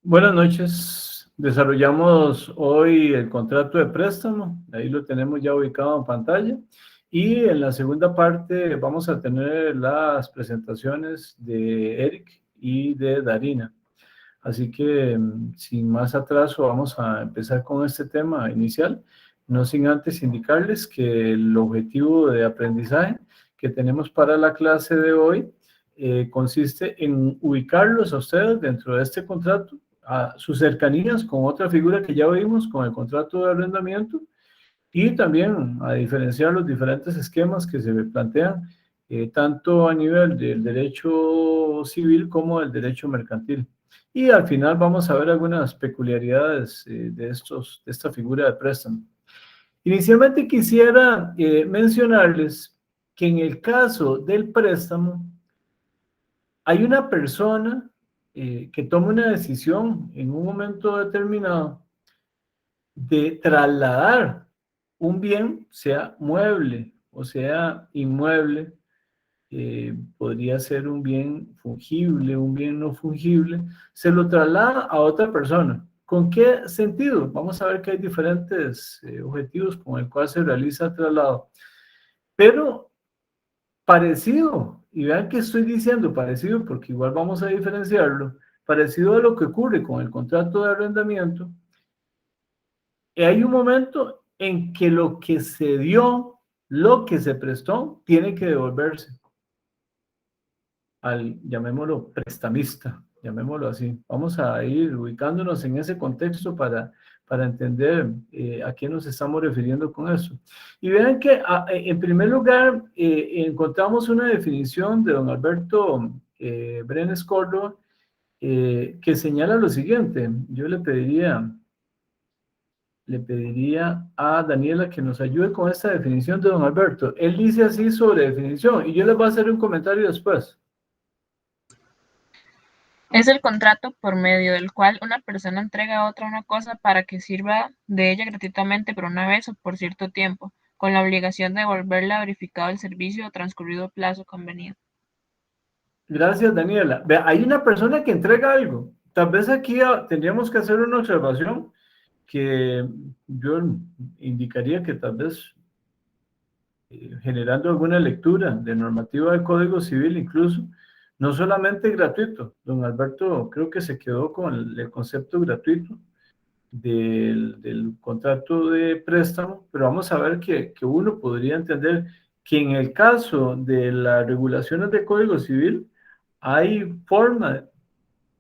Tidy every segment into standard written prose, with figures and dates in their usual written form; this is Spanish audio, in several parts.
Buenas noches. Desarrollamos hoy el contrato de préstamo. Ahí lo tenemos ya ubicado en pantalla. Y en la segunda parte vamos a tener las presentaciones de Eric y de Darina. Así que sin más atraso vamos a empezar con este tema inicial, no sin antes indicarles que el objetivo de aprendizaje que tenemos para la clase de hoy consiste en ubicarlos a ustedes dentro de este contrato, a sus cercanías con otra figura que ya vimos, con el contrato de arrendamiento, y también a diferenciar los diferentes esquemas que se plantean, tanto a nivel del derecho civil como del derecho mercantil. Y al final vamos a ver algunas peculiaridades de esta figura de préstamo. Inicialmente quisiera mencionarles que en el caso del préstamo hay una persona que toma una decisión en un momento determinado de trasladar un bien, sea mueble o sea inmueble, podría ser un bien fungible, un bien no fungible, se lo traslada a otra persona. ¿Con qué sentido? Vamos a ver que hay diferentes objetivos con el cual se realiza el traslado. Pero parecido, y vean que estoy diciendo parecido porque igual vamos a diferenciarlo, parecido a lo que ocurre con el contrato de arrendamiento, hay un momento en que lo que se dio, lo que se prestó, tiene que devolverse al, llamémoslo, prestamista, llamémoslo así. Vamos a ir ubicándonos en ese contexto para entender a qué nos estamos refiriendo con eso. Y vean que, en primer lugar, encontramos una definición de don Alberto Brenes Córdoba que señala lo siguiente. Yo le pediría a Daniela que nos ayude con esta definición de don Alberto. Él dice así sobre definición y yo les voy a hacer un comentario después. Es el contrato por medio del cual una persona entrega a otra una cosa para que sirva de ella gratuitamente por una vez o por cierto tiempo, con la obligación de devolverla verificado el servicio o transcurrido el plazo convenido. Gracias, Daniela. Vea, hay una persona que entrega algo. Tal vez aquí tendríamos que hacer una observación que yo indicaría que tal vez generando alguna lectura de normativa del Código Civil incluso, no solamente gratuito. Don Alberto creo que se quedó con el concepto gratuito del contrato de préstamo, pero vamos a ver que uno podría entender que en el caso de las regulaciones de Código Civil hay forma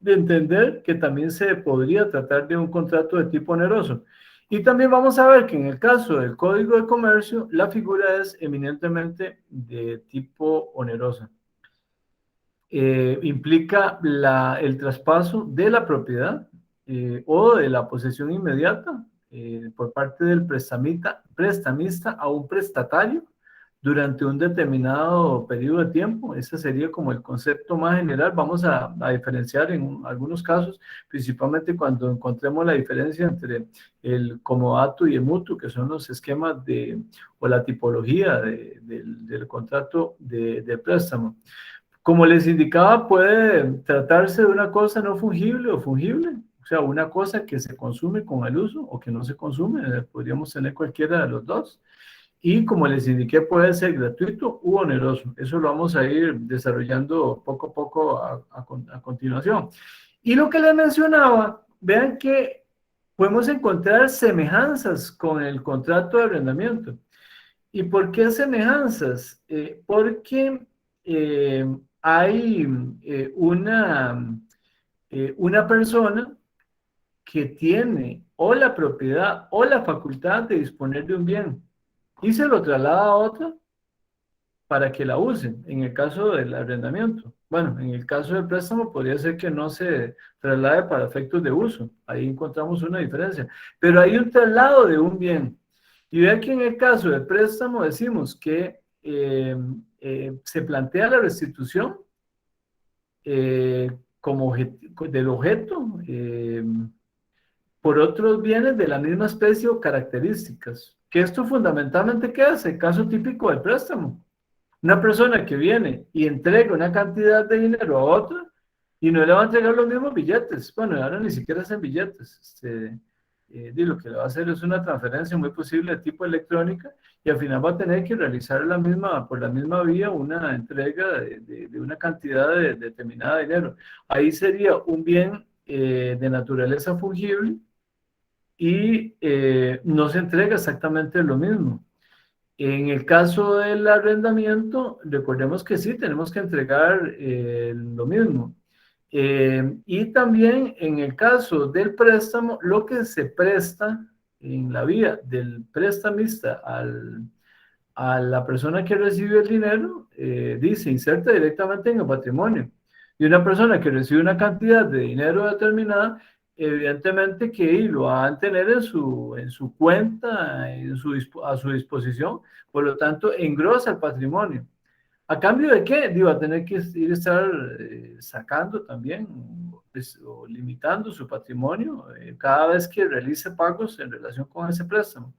de entender que también se podría tratar de un contrato de tipo oneroso. Y también vamos a ver que en el caso del Código de Comercio, la figura es eminentemente de tipo onerosa. Implica el traspaso de la propiedad o de la posesión inmediata por parte del prestamista a un prestatario durante un determinado periodo de tiempo. Ese sería como el concepto más general. Vamos a diferenciar en algunos casos, principalmente cuando encontremos la diferencia entre el comodato y el mutuo, que son los esquemas o la tipología del contrato de préstamo. Como les indicaba, puede tratarse de una cosa no fungible o fungible, o sea, una cosa que se consume con el uso o que no se consume, podríamos tener cualquiera de los dos. Y como les indiqué, puede ser gratuito u oneroso. Eso lo vamos a ir desarrollando poco a poco a continuación. Y lo que les mencionaba, vean que podemos encontrar semejanzas con el contrato de arrendamiento. ¿Y por qué semejanzas? Porque hay una persona que tiene o la propiedad o la facultad de disponer de un bien y se lo traslada a otra para que la usen, en el caso del arrendamiento. Bueno, en el caso del préstamo podría ser que no se traslade para efectos de uso, ahí encontramos una diferencia, pero hay un traslado de un bien. Y vea que en el caso del préstamo decimos que se plantea la restitución como del objeto por otros bienes de la misma especie o características. Que esto fundamentalmente, ¿qué hace? El caso típico del préstamo. Una persona que viene y entrega una cantidad de dinero a otra, y no le va a entregar los mismos billetes. Bueno, ahora ni siquiera hacen billetes. Lo que le va a hacer es una transferencia muy posible de tipo electrónica y al final va a tener que realizar por la misma vía una entrega de una cantidad determinada de dinero. Ahí sería un bien de naturaleza fungible y no se entrega exactamente lo mismo. En el caso del arrendamiento, recordemos que sí, tenemos que entregar lo mismo. Y también en el caso del préstamo, lo que se presta en la vía del prestamista a la persona que recibe el dinero, dice, inserta directamente en el patrimonio. Y una persona que recibe una cantidad de dinero determinada, evidentemente que lo van a tener en su cuenta, a su disposición, por lo tanto, engrosa el patrimonio. ¿A cambio de qué? Digo, a tener que ir a estar sacando también o limitando su patrimonio cada vez que realice pagos en relación con ese préstamo.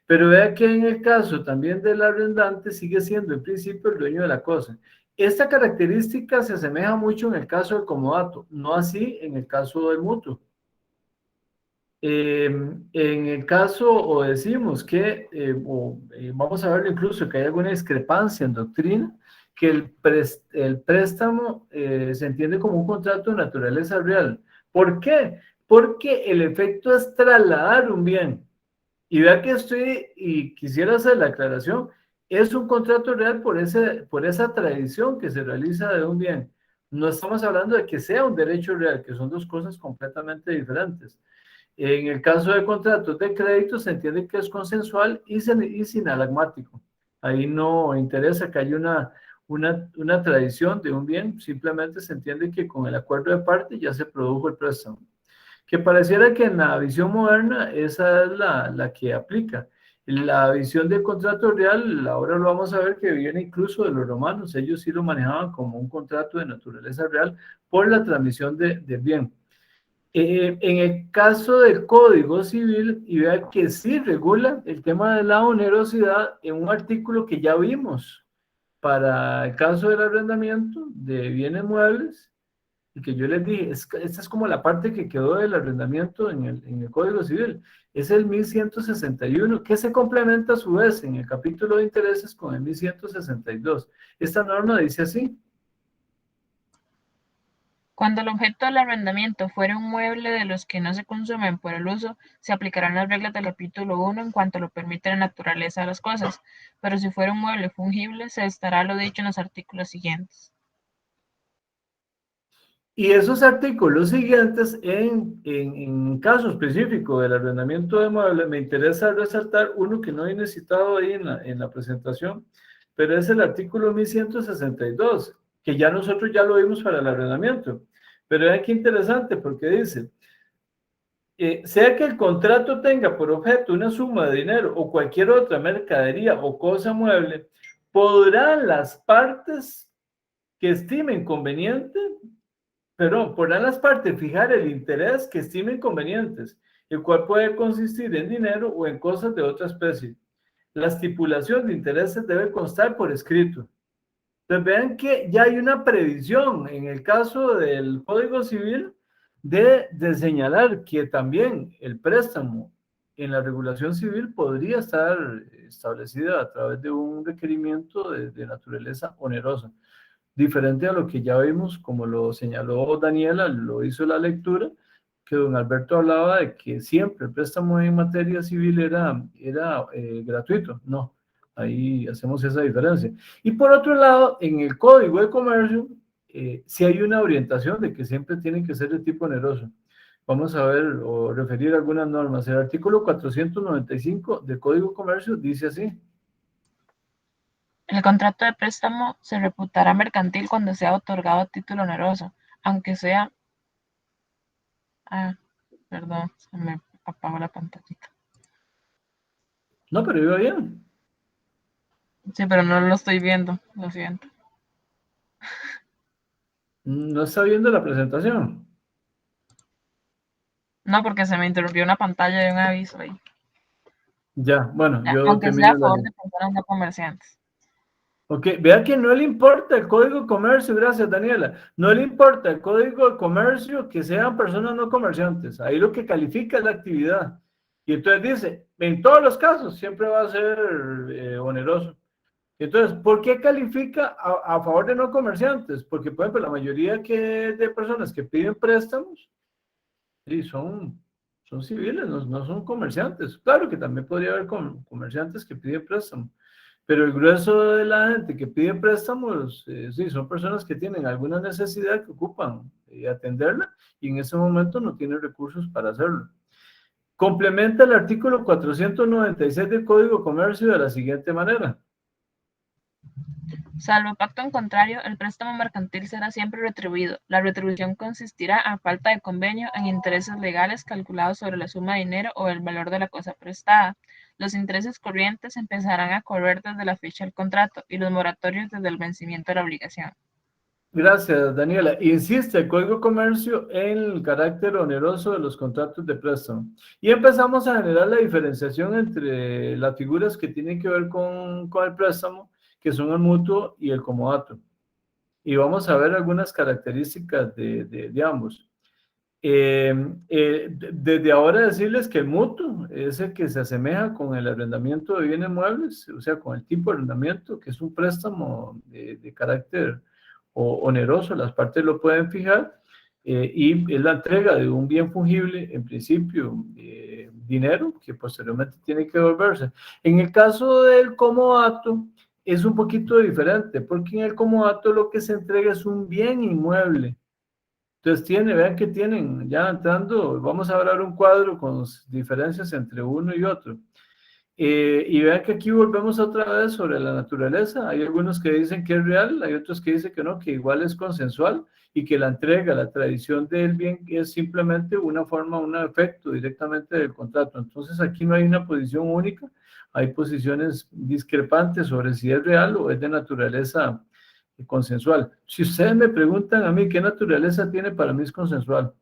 Pero vea que en el caso también del arrendante sigue siendo en principio el dueño de la cosa. Esta característica se asemeja mucho en el caso del comodato, no así en el caso del mutuo. En el caso, o decimos que, vamos a ver incluso que hay alguna discrepancia en doctrina, que el préstamo se entiende como un contrato de naturaleza real. ¿Por qué? Porque el efecto es trasladar un bien. Y vea que y quisiera hacer la aclaración, es un contrato real por esa tradición que se realiza de un bien. No estamos hablando de que sea un derecho real, que son dos cosas completamente diferentes. En el caso de contratos de crédito se entiende que es consensual y sinalagmático. Ahí no interesa que haya una tradición de un bien, simplemente se entiende que con el acuerdo de parte ya se produjo el préstamo. Que pareciera que en la visión moderna esa es la que aplica. La visión del contrato real, ahora lo vamos a ver que viene incluso de los romanos, ellos sí lo manejaban como un contrato de naturaleza real por la transmisión de bien. En el caso del Código Civil, y vea que sí regula el tema de la onerosidad en un artículo que ya vimos para el caso del arrendamiento de bienes muebles, y que yo les dije, esta es como la parte que quedó del arrendamiento en el Código Civil, es el 1161, que se complementa a su vez en el capítulo de intereses con el 1162. Esta norma dice así: Cuando el objeto del arrendamiento fuere un mueble de los que no se consumen por el uso, se aplicarán las reglas del capítulo 1 en cuanto lo permite la naturaleza de las cosas, pero si fuera un mueble fungible, se estará lo dicho en los artículos siguientes. Y esos artículos siguientes, en caso específico del arrendamiento de muebles, me interesa resaltar uno que no he necesitado ahí en la presentación, pero es el artículo 1162, que ya nosotros ya lo vimos para el arrendamiento. Pero vean qué interesante, porque dice, sea que el contrato tenga por objeto una suma de dinero o cualquier otra mercadería o cosa mueble, podrán las partes que estimen conveniente, podrán las partes fijar el interés que estimen convenientes, el cual puede consistir en dinero o en cosas de otra especie. La estipulación de intereses debe constar por escrito. Entonces vean que ya hay una previsión en el caso del Código Civil de señalar que también el préstamo en la regulación civil podría estar establecida a través de un requerimiento de naturaleza onerosa, diferente a lo que ya vimos, como lo señaló Daniela, lo hizo la lectura, que don Alberto hablaba de que siempre el préstamo en materia civil era gratuito. No, ahí hacemos esa diferencia. Y por otro lado, en el Código de Comercio, sí hay una orientación de que siempre tienen que ser de tipo oneroso. Vamos a ver o referir algunas normas. El artículo 495 del Código de Comercio dice así: El contrato de préstamo se reputará mercantil cuando sea otorgado a título oneroso, aunque sea... Ah, perdón, se me apagó la pantallita. no, pero iba bien. Sí, pero no lo estoy viendo, lo siento. No está viendo la presentación. No, porque se me interrumpió una pantalla de un aviso ahí. Ya, bueno, yo Aunque sea termino a favor de personas no comerciantes. Ok, vea que no le importa el código de comercio, gracias Daniela, no le importa el código de comercio que sean personas no comerciantes, ahí lo que califica es la actividad. Y entonces dice, en todos los casos siempre va a ser oneroso. Entonces, ¿por qué califica a favor de no comerciantes? Porque, por ejemplo, la mayoría de personas que piden préstamos sí, son civiles, no son comerciantes. Claro que también podría haber comerciantes que piden préstamos, pero el grueso de la gente que pide préstamos, sí, son personas que tienen alguna necesidad que ocupan atenderla y en ese momento no tienen recursos para hacerlo. Complementa el artículo 496 del Código de Comercio de la siguiente manera. Salvo pacto en contrario, el préstamo mercantil será siempre retribuido. La retribución consistirá, a falta de convenio, en intereses legales calculados sobre la suma de dinero o el valor de la cosa prestada. Los intereses corrientes empezarán a correr desde la fecha del contrato y los moratorios desde el vencimiento de la obligación. Gracias, Daniela. Insiste el Código de Comercio en el carácter oneroso de los contratos de préstamo. Y empezamos a generar la diferenciación entre las figuras que tienen que ver con el préstamo, que son el mutuo y el comodato. Y vamos a ver algunas características de ambos. Desde ahora decirles que el mutuo es el que se asemeja con el arrendamiento de bienes muebles, o sea, con el tipo de arrendamiento, que es un préstamo de carácter oneroso, las partes lo pueden fijar, y es la entrega de un bien fungible, en principio, dinero, que posteriormente tiene que devolverse. En el caso del comodato, es un poquito diferente, porque en el comodato lo que se entrega es un bien inmueble. Entonces vean que tienen, ya entrando, vamos a hablar un cuadro con diferencias entre uno y otro. Y vean que aquí volvemos otra vez sobre la naturaleza. Hay algunos que dicen que es real, hay otros que dicen que no, que igual es consensual y que la entrega, la tradición del bien es simplemente una forma, un efecto directamente del contrato. Entonces aquí no hay una posición única, hay posiciones discrepantes sobre si es real o es de naturaleza consensual. Si ustedes me preguntan a mí qué naturaleza tiene, para mí es consensual.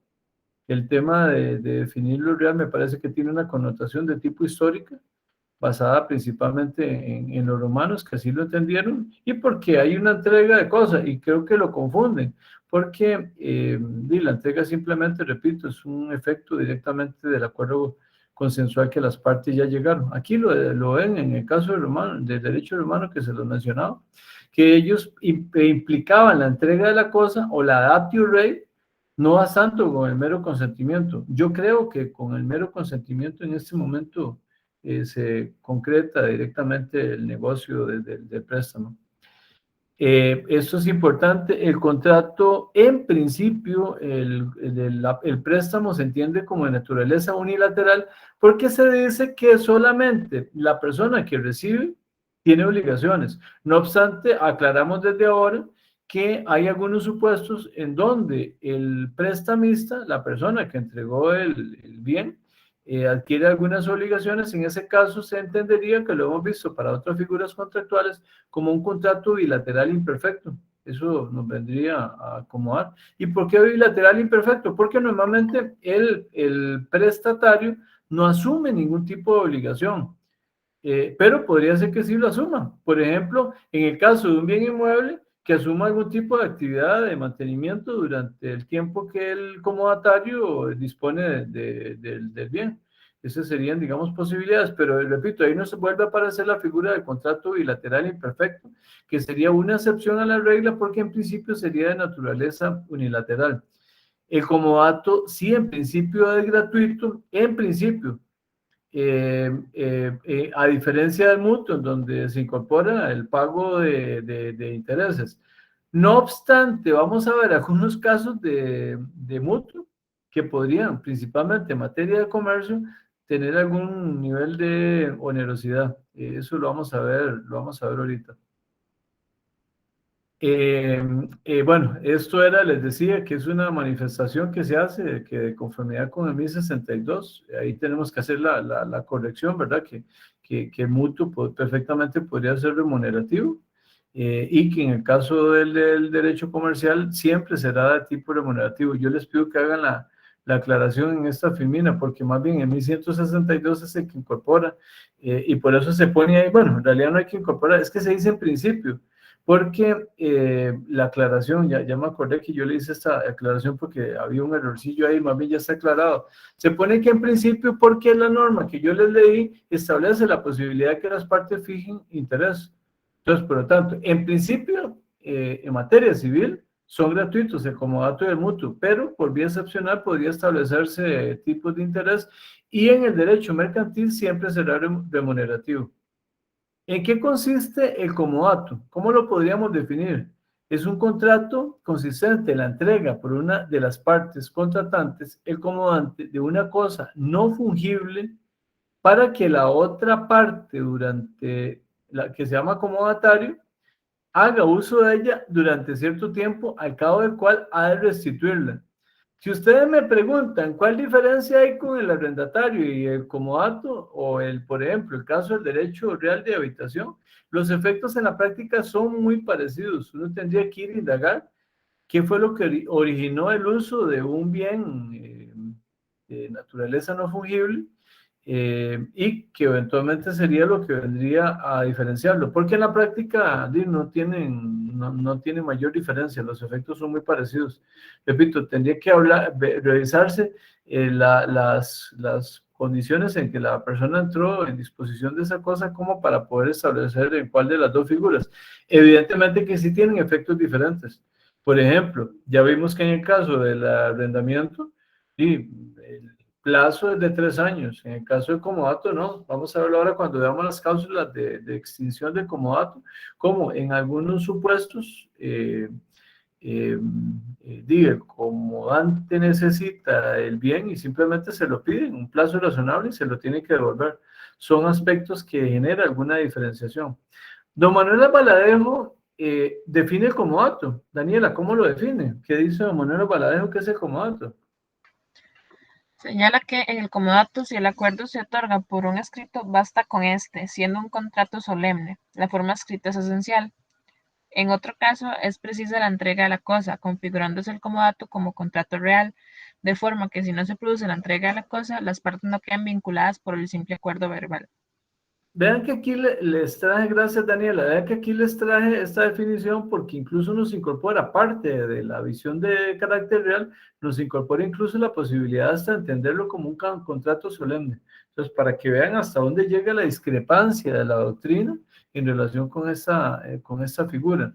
El tema de definir lo real me parece que tiene una connotación de tipo histórica, basada principalmente en los romanos, que así lo entendieron, y porque hay una entrega de cosas, y creo que lo confunden, porque la entrega simplemente, repito, es un efecto directamente del acuerdo consensual que las partes ya llegaron. Aquí lo ven en el caso del derecho romano que se lo mencionaba, que ellos implicaban la entrega de la cosa o la datio rei, no va tanto con el mero consentimiento. Yo creo que con el mero consentimiento en este momento se concreta directamente el negocio del préstamo. Esto es importante. El contrato, en principio, el préstamo se entiende como de naturaleza unilateral porque se dice que solamente la persona que recibe tiene obligaciones. No obstante, aclaramos desde ahora que hay algunos supuestos en donde el prestamista, la persona que entregó el bien, adquiere algunas obligaciones. En ese caso se entendería, que lo hemos visto para otras figuras contractuales, como un contrato bilateral imperfecto. Eso nos vendría a acomodar. ¿Y por qué bilateral imperfecto? Porque normalmente el prestatario no asume ningún tipo de obligación, pero podría ser que sí lo asuma. Por ejemplo, en el caso de un bien inmueble, que asuma algún tipo de actividad de mantenimiento durante el tiempo que el comodatario dispone del bien. Esas serían, digamos, posibilidades, pero repito, ahí no se vuelve a aparecer la figura del contrato bilateral imperfecto, que sería una excepción a la regla porque en principio sería de naturaleza unilateral. El comodato sí, en principio es gratuito, en principio, a diferencia del mutuo, en donde se incorpora el pago de intereses. No obstante, vamos a ver algunos casos de mutuo que podrían, principalmente en materia de comercio, tener algún nivel de onerosidad. Eso lo vamos a ver ahorita. Bueno, esto era, les decía, que es una manifestación que se hace, que de conformidad con el 1062, ahí tenemos que hacer la corrección, ¿verdad? Que mutuo perfectamente podría ser remunerativo, y que en el caso del derecho comercial siempre será de tipo remunerativo. Yo les pido que hagan la aclaración en esta filmina, porque más bien en 1162 es el que incorpora, y por eso se pone ahí, bueno, en realidad no hay que incorporar, es que se dice en principio, porque la aclaración, ya me acordé que yo le hice esta aclaración porque había un errorcillo ahí, más bien ya está aclarado. Se pone que en principio, porque la norma que yo les leí establece la posibilidad de que las partes fijen interés. Entonces, por lo tanto, en principio, en materia civil, son gratuitos el comodato y el mutuo, pero por vía excepcional podría establecerse tipos de interés y en el derecho mercantil siempre será remunerativo. ¿En qué consiste el comodato? ¿Cómo lo podríamos definir? Es un contrato consistente en la entrega por una de las partes contratantes, el comodante, de una cosa no fungible para que la otra parte, durante la que se llama comodatario, haga uso de ella durante cierto tiempo, al cabo del cual ha de restituirla. Si ustedes me preguntan cuál diferencia hay con el arrendatario y el comodato, o por ejemplo, el caso del derecho real de habitación, los efectos en la práctica son muy parecidos. Uno tendría que ir a indagar qué fue lo que originó el uso de un bien de naturaleza no fungible y que eventualmente sería lo que vendría a diferenciarlo, porque en la práctica no tiene mayor diferencia, los efectos son muy parecidos. Repito, tendría que revisarse las condiciones en que la persona entró en disposición de esa cosa como para poder establecer en cuál de las dos figuras. Evidentemente que sí tienen efectos diferentes. Por ejemplo, ya vimos que en el caso del arrendamiento, y el plazo es de 3 años. En el caso del comodato, no. Vamos a verlo ahora cuando veamos las cláusulas de extinción del comodato, como en algunos supuestos, el comodante necesita el bien y simplemente se lo pide en un plazo razonable y se lo tiene que devolver. Son aspectos que generan alguna diferenciación. Don Manuel Baladejo define el comodato. Daniela, ¿cómo lo define? ¿Qué dice don Manuel Baladejo que es el comodato? Señala que en el comodato, si el acuerdo se otorga por un escrito, basta con este, siendo un contrato solemne. La forma escrita es esencial. En otro caso, es precisa la entrega de la cosa, configurándose el comodato como contrato real, de forma que si no se produce la entrega de la cosa, las partes no quedan vinculadas por el simple acuerdo verbal. Vean que aquí les traje, gracias Daniela, vean que aquí les traje esta definición porque incluso nos incorpora, parte de la visión de carácter real, nos incorpora incluso la posibilidad hasta entenderlo como un contrato solemne. Entonces, para que vean hasta dónde llega la discrepancia de la doctrina en relación con esta figura.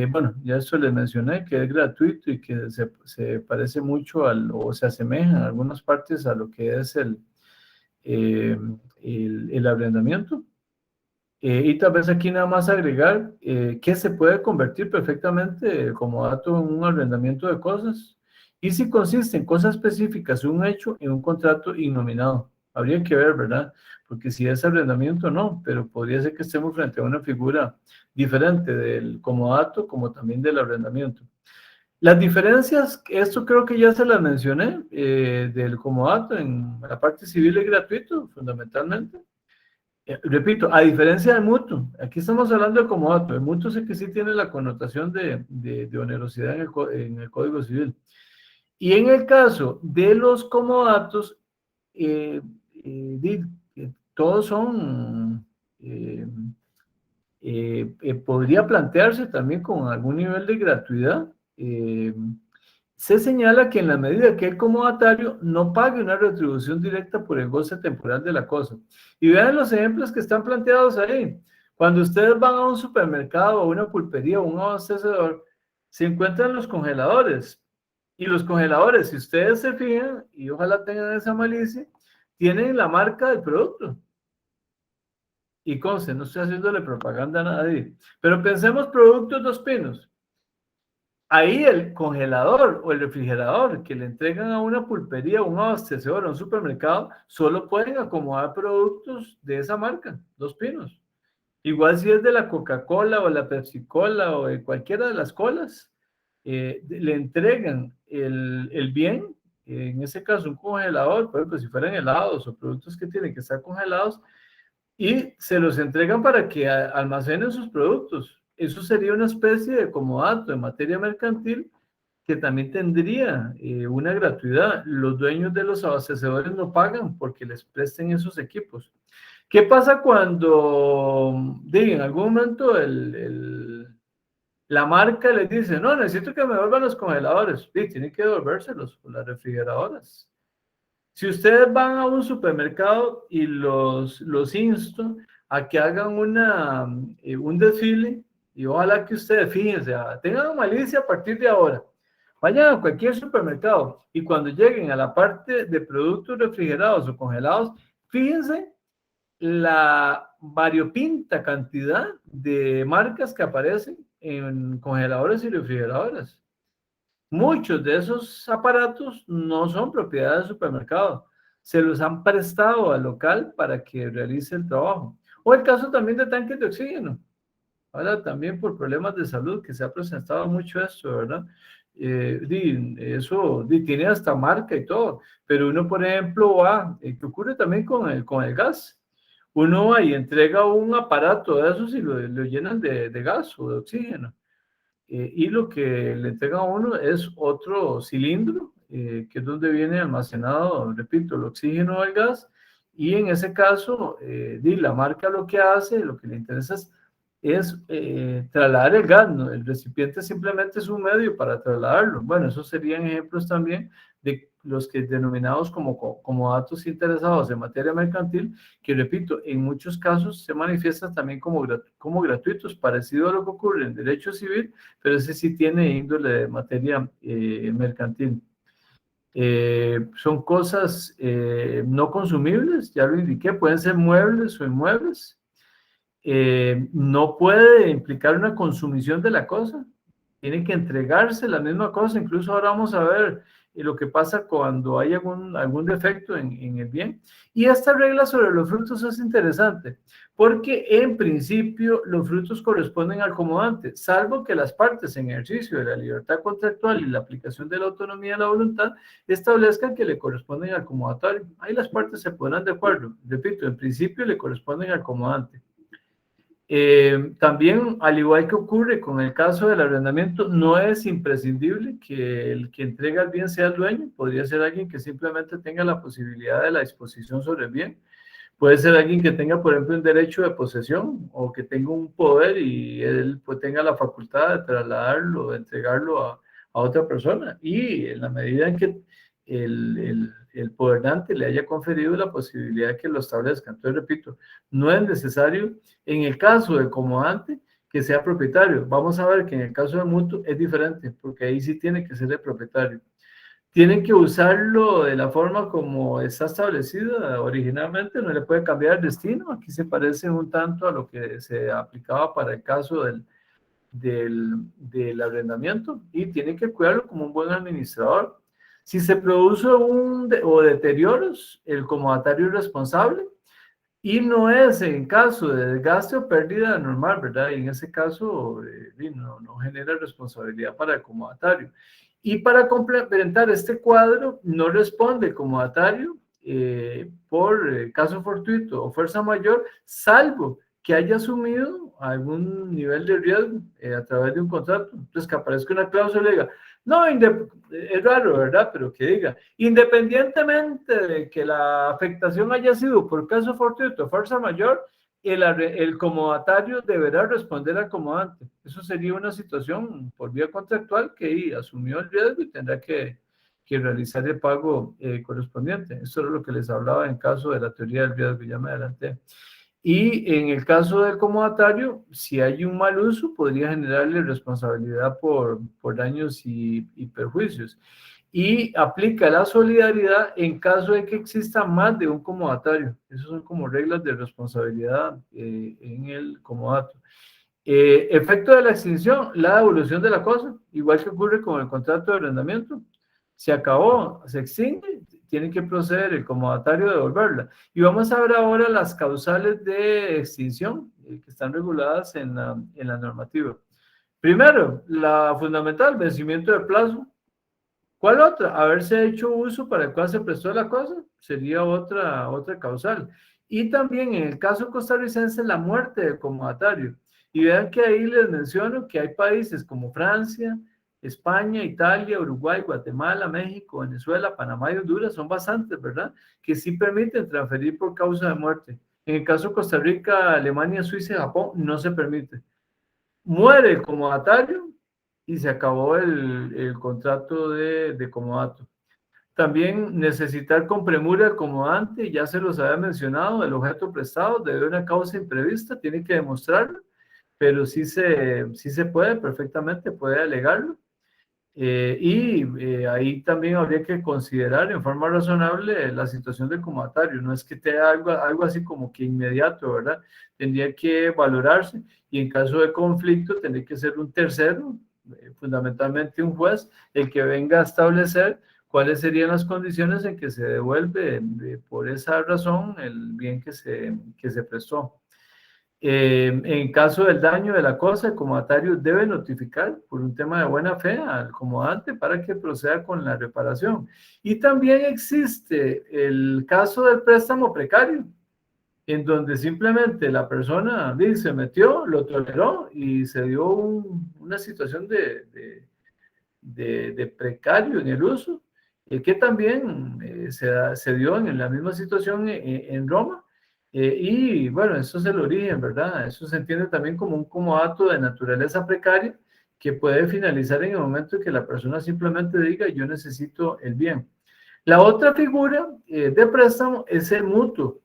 Bueno, ya eso les mencioné, que es gratuito y que se parece mucho o se asemeja en algunas partes a lo que es eh, el arrendamiento. Y tal vez aquí nada más agregar que se puede convertir perfectamente como dato en un arrendamiento de cosas. Y si consiste en cosas específicas, un hecho en un contrato innominado. Habría que ver, ¿verdad? Porque si es arrendamiento, no, pero podría ser que estemos frente a una figura diferente del comodato como también del arrendamiento. Las diferencias, esto creo que ya se las mencioné, del comodato en la parte civil es gratuito, fundamentalmente. Repito, a diferencia del mutuo, aquí estamos hablando de comodato, el mutuo es el que sí tiene la connotación de onerosidad en el Código Civil. Y en el caso de los comodatos, todos son, podría plantearse también con algún nivel de gratuidad. Se señala que en la medida que el comodatario no pague una retribución directa por el goce temporal de la cosa. Y vean los ejemplos que están planteados ahí. Cuando ustedes van a un supermercado, a una pulpería, o un abastecedor, se encuentran los congeladores. Y los congeladores, si ustedes se fijan, y ojalá tengan esa malicia, tienen la marca del producto. Y conste, no estoy haciéndole propaganda a nadie. Pero pensemos productos Dos Pinos. Ahí el congelador o el refrigerador que le entregan a una pulpería, un abastecedor, a un supermercado, solo pueden acomodar productos de esa marca, Dos Pinos. Igual si es de la Coca-Cola o la Pepsi-Cola o de cualquiera de las colas, le entregan el bien, en ese caso un congelador, por ejemplo, si fueran helados o productos que tienen que estar congelados, y se los entregan para que almacenen sus productos. Eso sería una especie de comodato en materia mercantil que también tendría una gratuidad. Los dueños de los abastecedores no pagan porque les presten esos equipos. ¿Qué pasa cuando, en algún momento, La marca les dice, no, necesito que me devuelvan los congeladores. Sí, tienen que devolvérselos o las refrigeradoras. Si ustedes van a un supermercado y los insto a que hagan un desfile, y ojalá que ustedes, fíjense, tengan malicia a partir de ahora. Vayan a cualquier supermercado y cuando lleguen a la parte de productos refrigerados o congelados, fíjense la variopinta cantidad de marcas que aparecen en congeladores y refrigeradoras. Muchos de esos aparatos no son propiedad del supermercado, se los han prestado al local para que realice el trabajo. O el caso también de tanques de oxígeno. Ahora también por problemas de salud que se ha presentado mucho esto, ¿verdad? Eso tiene hasta marca y todo, pero uno, por ejemplo, va, ¿qué ocurre también con el gas? Uno va y entrega un aparato de esos y lo llenan de gas o de oxígeno. Y lo que le entrega a uno es otro cilindro, que es donde viene almacenado, repito, el oxígeno o el gas, y en ese caso, la marca lo que hace, lo que le interesa es trasladar el gas, ¿no? El recipiente simplemente es un medio para trasladarlo. Bueno, esos serían ejemplos también de los que denominados como datos interesados en materia mercantil, que repito, en muchos casos se manifiestan también como gratuitos, parecido a lo que ocurre en derecho civil, pero ese sí tiene índole de materia mercantil. Son cosas no consumibles, ya lo indiqué, pueden ser muebles o inmuebles. No puede implicar una consumición de la cosa, tiene que entregarse la misma cosa. Incluso ahora vamos a ver lo que pasa cuando hay algún defecto en el bien. Y esta regla sobre los frutos es interesante, porque en principio los frutos corresponden al comodante, salvo que las partes en ejercicio de la libertad contractual y la aplicación de la autonomía de la voluntad establezcan que le corresponden al comodatario. Ahí las partes se pondrán de acuerdo. Repito, en principio le corresponden al comodante. También, al igual que ocurre con el caso del arrendamiento, no es imprescindible que el que entrega el bien sea el dueño. Podría ser alguien que simplemente tenga la posibilidad de la disposición sobre el bien. Puede ser alguien que tenga, por ejemplo, un derecho de posesión o que tenga un poder y él pues, tenga la facultad de trasladarlo, de entregarlo a otra persona. Y en la medida en que el gobernante le haya conferido la posibilidad de que lo establezca. Entonces, repito, no es necesario, en el caso del comodante, que sea propietario. Vamos a ver que en el caso del mutuo es diferente, porque ahí sí tiene que ser el propietario. Tienen que usarlo de la forma como está establecida originalmente, no le puede cambiar el destino. Aquí se parece un tanto a lo que se aplicaba para el caso del arrendamiento, y tiene que cuidarlo como un buen administrador. Si se produce o deterioros, el comodatario es responsable, y no es en caso de desgaste o pérdida normal, ¿verdad? Y en ese caso no genera responsabilidad para el comodatario. Y para complementar este cuadro, no responde el comodatario por caso fortuito o fuerza mayor, salvo que haya asumido algún nivel de riesgo a través de un contrato. Entonces, que aparezca una cláusula y diga, no, es raro, ¿verdad? Pero que diga, independientemente de que la afectación haya sido por caso fortuito o fuerza mayor, el comodatario deberá responder al comodante. Eso sería una situación por vía contractual que asumió el riesgo y tendrá que realizar el pago correspondiente. Eso es lo que les hablaba en caso de la teoría del riesgo, ya me adelanté. Y en el caso del comodatario, si hay un mal uso, podría generarle responsabilidad por daños y perjuicios. Y aplica la solidaridad en caso de que exista más de un comodatario. Esas son como reglas de responsabilidad en el comodato. Efecto de la extinción, la devolución de la cosa, igual que ocurre con el contrato de arrendamiento. Se acabó, se extingue, tiene que proceder el comodatario a devolverla. Y vamos a ver ahora las causales de extinción que están reguladas en la normativa. Primero, la fundamental, vencimiento de plazo. ¿Cuál otra? Haberse hecho uso para el cual se prestó la cosa, sería otra causal. Y también en el caso costarricense, la muerte del comodatario. Y vean que ahí les menciono que hay países como Francia, España, Italia, Uruguay, Guatemala, México, Venezuela, Panamá y Honduras, son bastantes, ¿verdad? Que sí permiten transferir por causa de muerte. En el caso de Costa Rica, Alemania, Suiza y Japón, no se permite. muere el comodatario y se acabó el contrato de comodato. También necesitar con premura el comodante, ya se los había mencionado, el objeto prestado debe una causa imprevista, tiene que demostrarlo, pero sí se puede perfectamente, puede alegarlo. Ahí también habría que considerar en forma razonable la situación del comodatario. No es que te algo así como que inmediato, ¿verdad? Tendría que valorarse y en caso de conflicto tendría que ser un tercero, fundamentalmente un juez, el que venga a establecer cuáles serían las condiciones en que se devuelve por esa razón el bien que se prestó. En caso del daño de la cosa, el comodatario debe notificar por un tema de buena fe al comodante para que proceda con la reparación. Y también existe el caso del préstamo precario, en donde simplemente la persona se metió, lo toleró y se dio una situación de precario en el uso, que también se dio en la misma situación en Roma. Y bueno, eso es el origen, ¿verdad? Eso se entiende también como un comodato de naturaleza precaria que puede finalizar en el momento en que la persona simplemente diga yo necesito el bien. La otra figura de préstamo es el mutuo.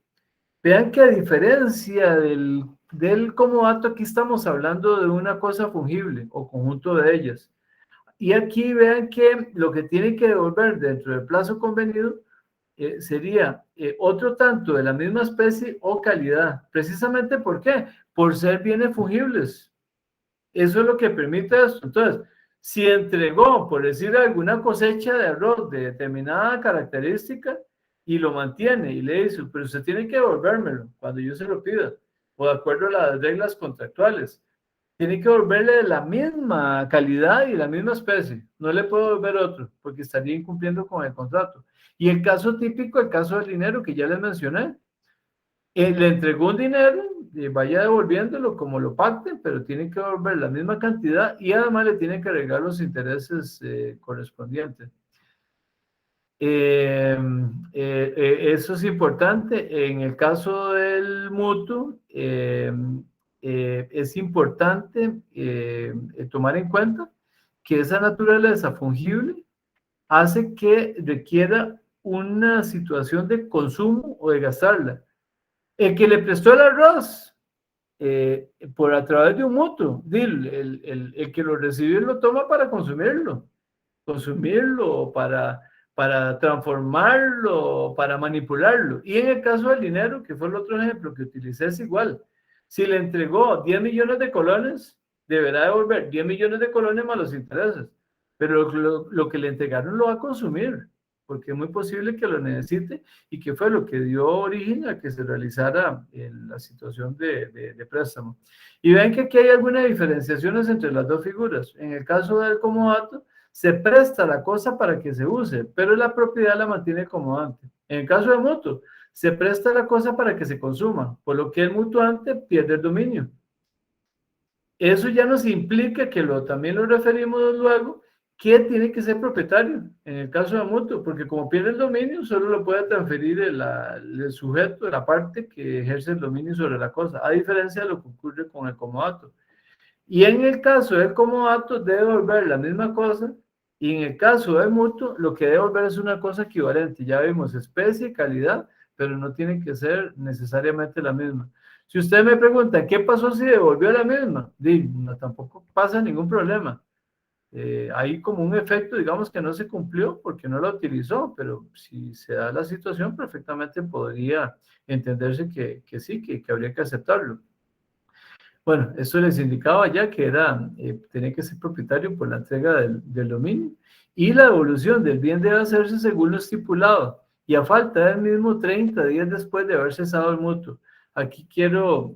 Vean que a diferencia del comodato, aquí estamos hablando de una cosa fungible o conjunto de ellas. Y aquí vean que lo que tiene que devolver dentro del plazo convenido sería otro tanto de la misma especie o calidad. ¿Precisamente por qué? Por ser bienes fungibles. Eso es lo que permite esto. Entonces, si entregó, por decir alguna cosecha de arroz de determinada característica y lo mantiene y le dice, pero usted tiene que devolvérmelo cuando yo se lo pida, o de acuerdo a las reglas contractuales, tiene que volverle de la misma calidad y la misma especie. No le puedo volver otro, porque estaría incumpliendo con el contrato. Y el caso típico, el caso del dinero que ya les mencioné, le entregó un dinero, vaya devolviéndolo como lo pacten, pero tiene que devolver la misma cantidad y además le tiene que agregar los intereses correspondientes. Eso es importante. En el caso del mutuo, es importante tomar en cuenta que esa naturaleza fungible hace que requiera una situación de consumo o de gastarla. El que le prestó el arroz por a través de un mutuo, el que lo recibió lo toma para consumirlo, para transformarlo, para manipularlo. Y en el caso del dinero, que fue el otro ejemplo que utilicé, es igual. Si le entregó 10 millones de colones, deberá devolver 10 millones de colones más los intereses. Pero lo que le entregaron lo va a consumir, porque es muy posible que lo necesite y que fue lo que dio origen a que se realizara la situación de préstamo. Y ven que aquí hay algunas diferenciaciones entre las dos figuras. En el caso del comodato, se presta la cosa para que se use, pero la propiedad la mantiene el comodante. En el caso de mutuo, se presta la cosa para que se consuma, por lo que el mutuante pierde el dominio. Eso ya nos implica que también lo referimos luego, que tiene que ser propietario en el caso de mutuo, porque como pierde el dominio, solo lo puede transferir el sujeto, la parte que ejerce el dominio sobre la cosa, a diferencia de lo que ocurre con el comodato. Y en el caso del comodato debe devolver la misma cosa y en el caso del mutuo lo que debe devolver es una cosa equivalente. Ya vimos especie, calidad, pero no tiene que ser necesariamente la misma. Si usted me pregunta, ¿qué pasó si devolvió la misma? No, tampoco pasa ningún problema. Hay como un efecto, digamos, que no se cumplió porque no la utilizó, pero si se da la situación, perfectamente podría entenderse que sí, que habría que aceptarlo. Bueno, eso les indicaba ya que tenía que ser propietario por la entrega del dominio y la devolución del bien debe hacerse según lo estipulado y a falta del mismo 30 días después de haber cesado el mutuo. Aquí quiero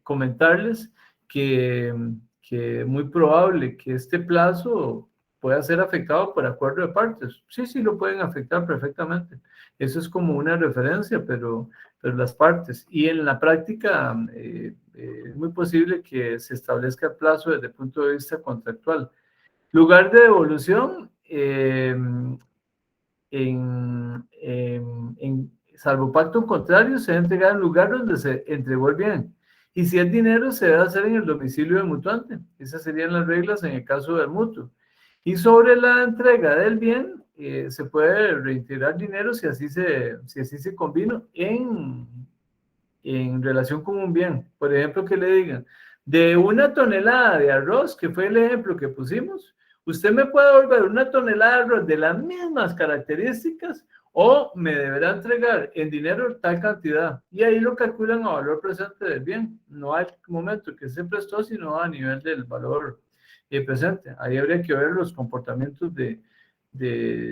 comentarles que, que es muy probable que este plazo pueda ser afectado por acuerdo de partes. Sí, sí, lo pueden afectar perfectamente. Eso es como una referencia, pero las partes. Y en la práctica es muy posible que se establezca el plazo desde el punto de vista contractual. Lugar de devolución, salvo pacto contrario, se debe entregar en lugar donde se entregó el bien. Y si es dinero, se debe hacer en el domicilio del mutuante. Esas serían las reglas en el caso del mutuo. Y sobre la entrega del bien, se puede reintegrar dinero si así se combina en relación con un bien. Por ejemplo, que le digan, de 1 tonelada de arroz, que fue el ejemplo que pusimos, usted me puede devolver 1 tonelada de arroz de las mismas características o me deberá entregar en dinero tal cantidad. Y ahí lo calculan a valor presente del bien, no al momento que se prestó, sino a nivel del valor presente. Ahí habría que ver los comportamientos de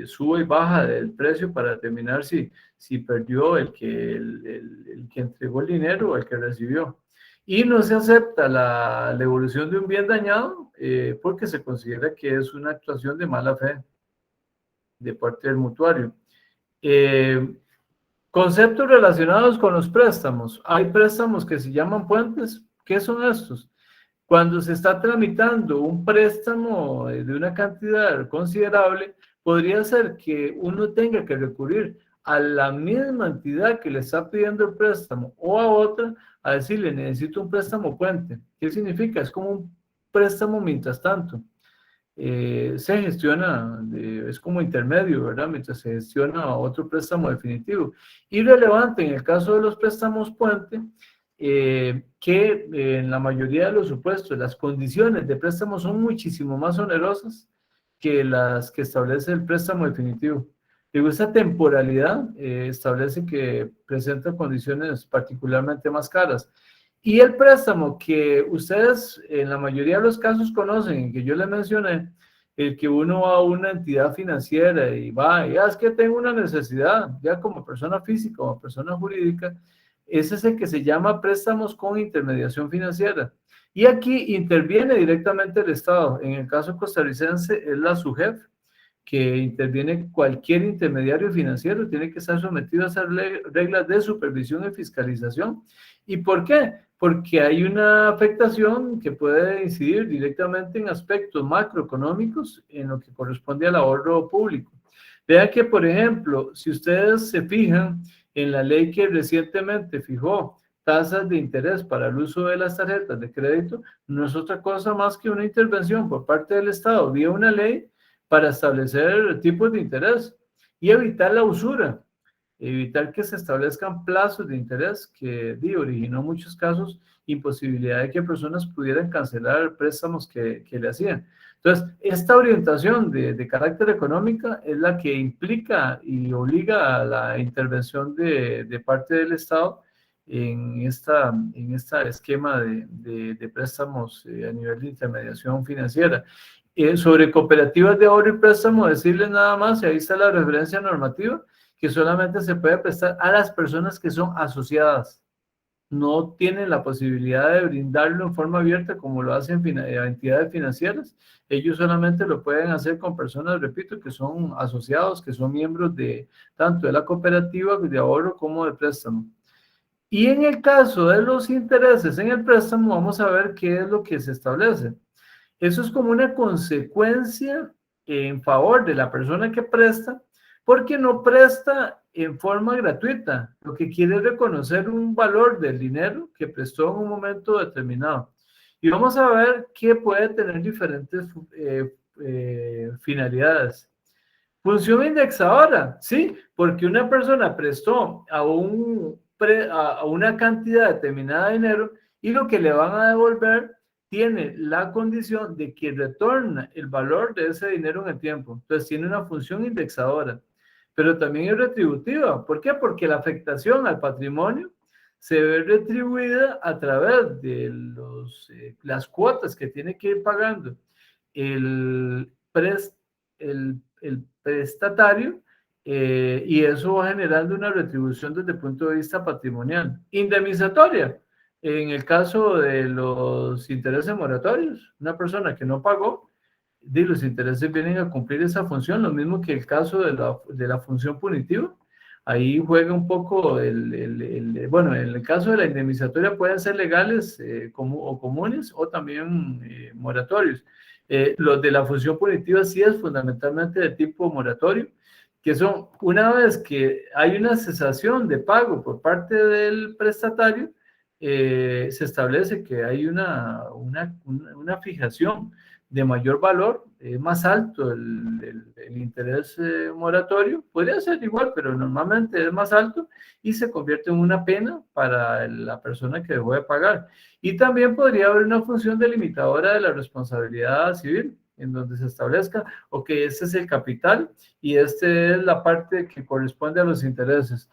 suba y baja del precio para determinar si perdió el que entregó el dinero o el que recibió. Y no se acepta la devolución de un bien dañado porque se considera que es una actuación de mala fe de parte del mutuario. Conceptos relacionados con los préstamos. Hay préstamos que se llaman puentes. ¿Qué son estos? Cuando se está tramitando un préstamo de una cantidad considerable, podría ser que uno tenga que recurrir a la misma entidad que le está pidiendo el préstamo o a otra a decirle, necesito un préstamo puente. ¿Qué significa? Es como un préstamo mientras tanto. Se gestiona, es como intermedio, ¿verdad? Mientras se gestiona otro préstamo definitivo. Irrelevante en el caso de los préstamos puente, que en la mayoría de los supuestos las condiciones de préstamo son muchísimo más onerosas que las que establece el préstamo definitivo. Digo, esta temporalidad establece que presenta condiciones particularmente más caras. Y el préstamo que ustedes en la mayoría de los casos conocen, que yo les mencioné, el que uno va a una entidad financiera y va, y es que tengo una necesidad, ya como persona física o persona jurídica, ese es el que se llama préstamos con intermediación financiera. Y aquí interviene directamente el Estado. En el caso costarricense es la SUGEF, que interviene cualquier intermediario financiero, tiene que estar sometido a esas reglas de supervisión y fiscalización. ¿Y por qué? Porque hay una afectación que puede incidir directamente en aspectos macroeconómicos en lo que corresponde al ahorro público. Vean que, por ejemplo, si ustedes se fijan en la ley que recientemente fijó tasas de interés para el uso de las tarjetas de crédito, no es otra cosa más que una intervención por parte del Estado vía una ley para establecer tipos de interés y evitar la usura, evitar que se establezcan plazos de interés que originó en muchos casos imposibilidad de que personas pudieran cancelar préstamos que le hacían. Entonces, esta orientación de carácter económica es la que implica y obliga a la intervención de parte del Estado en esta esquema de préstamos a nivel de intermediación financiera. Sobre cooperativas de ahorro y préstamo, decirles nada más, y ahí está la referencia normativa, que solamente se puede prestar a las personas que son asociadas. No tienen la posibilidad de brindarlo en forma abierta como lo hacen entidades financieras. Ellos solamente lo pueden hacer con personas, repito, que son asociados, que son miembros de tanto de la cooperativa de ahorro como de préstamo. Y en el caso de los intereses en el préstamo, vamos a ver qué es lo que se establece. Eso es como una consecuencia en favor de la persona que presta, porque no presta en forma gratuita. Lo que quiere es reconocer un valor del dinero que prestó en un momento determinado. Y vamos a ver que puede tener diferentes finalidades. Función indexadora, sí, porque una persona prestó a una cantidad determinada de dinero y lo que le van a devolver tiene la condición de que retorna el valor de ese dinero en el tiempo. Entonces tiene una función indexadora, pero también es retributiva. ¿Por qué? Porque la afectación al patrimonio se ve retribuida a través de las cuotas que tiene que ir pagando el prestatario, y eso va generando una retribución desde el punto de vista patrimonial. Indemnizatoria. En el caso de los intereses moratorios, una persona que no pagó, los intereses vienen a cumplir esa función, lo mismo que el caso de la función punitiva. Ahí juega un poco bueno, en el caso de la indemnizatoria pueden ser legales o comunes o también moratorios. Los de la función punitiva sí es fundamentalmente de tipo moratorio, que son una vez que hay una cesación de pago por parte del prestatario, se establece que hay una fijación de mayor valor, más alto el interés moratorio, podría ser igual, pero normalmente es más alto y se convierte en una pena para la persona que dejó de pagar. Y también podría haber una función delimitadora de la responsabilidad civil, en donde se establezca, ok, este es el capital y este es la parte que corresponde a los intereses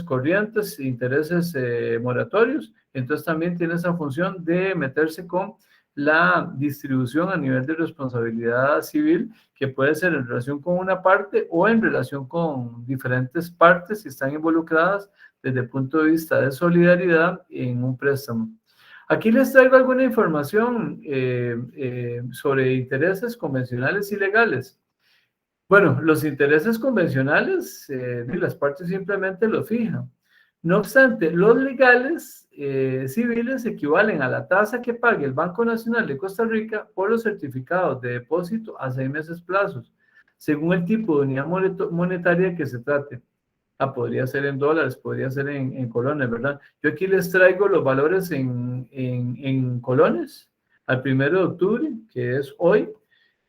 corrientes, intereses moratorios, entonces también tiene esa función de meterse con la distribución a nivel de responsabilidad civil, que puede ser en relación con una parte o en relación con diferentes partes si están involucradas desde el punto de vista de solidaridad en un préstamo. Aquí les traigo alguna información sobre intereses convencionales y legales. Bueno, los intereses convencionales, las partes simplemente los fijan. No obstante, los legales civiles equivalen a la tasa que pague el Banco Nacional de Costa Rica por los certificados de depósito a 6 meses plazos, según el tipo de unidad monetaria que se trate. Podría ser en dólares, podría ser en colones, ¿verdad? Yo aquí les traigo los valores en colones al 1 de octubre, que es hoy.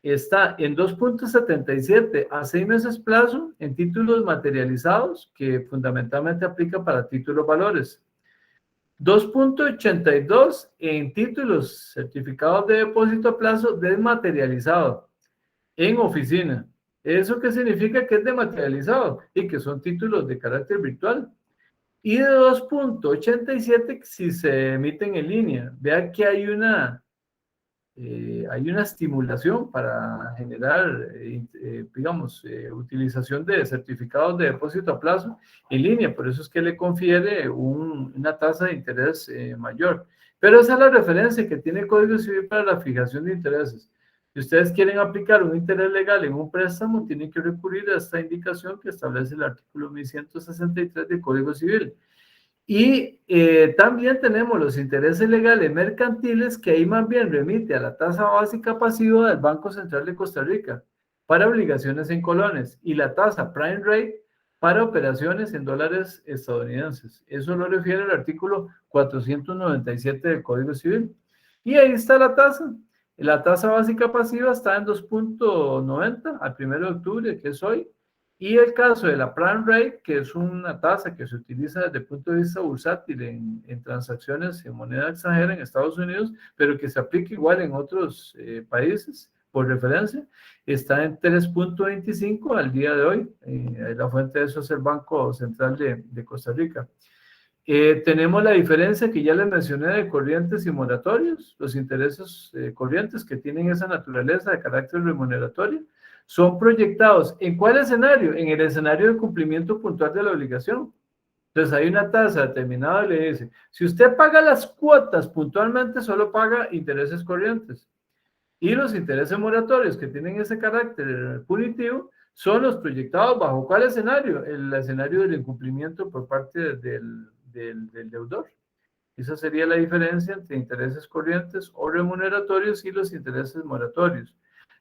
Está en 2.77 a 6 meses plazo en títulos materializados, que fundamentalmente aplica para títulos valores. 2.82 en títulos certificados de depósito a plazo desmaterializado en oficina. ¿Eso qué significa? Que es dematerializado y que son títulos de carácter virtual. Y de 2.87 si se emiten en línea. Vea que hay una estimulación para generar, digamos, utilización de certificados de depósito a plazo en línea. Por eso es que le confiere una tasa de interés mayor. Pero esa es la referencia que tiene el Código Civil para la fijación de intereses. Si ustedes quieren aplicar un interés legal en un préstamo, tienen que recurrir a esta indicación que establece el artículo 1163 del Código Civil. Y también tenemos los intereses legales mercantiles, que ahí más bien remite a la tasa básica pasiva del Banco Central de Costa Rica para obligaciones en colones y la tasa prime rate para operaciones en dólares estadounidenses. Eso lo refiere el artículo 497 del Código Civil. Y ahí está la tasa. La tasa básica pasiva está en 2.90 al 1 de octubre, que es hoy. Y el caso de la prime rate, que es una tasa que se utiliza desde el punto de vista bursátil en transacciones en moneda extranjera en Estados Unidos, pero que se aplica igual en otros países, por referencia, está en 3.25 al día de hoy. La fuente de eso es el Banco Central de Costa Rica. Tenemos la diferencia que ya les mencioné de corrientes y moratorios. Los intereses corrientes que tienen esa naturaleza de carácter remuneratorio son proyectados. ¿En cuál escenario? En el escenario de cumplimiento puntual de la obligación. Entonces hay una tasa determinada y le dice, si usted paga las cuotas puntualmente, solo paga intereses corrientes. Y los intereses moratorios que tienen ese carácter punitivo son los proyectados bajo ¿cuál escenario? El escenario del incumplimiento por parte del deudor. Esa sería la diferencia entre intereses corrientes o remuneratorios y los intereses moratorios.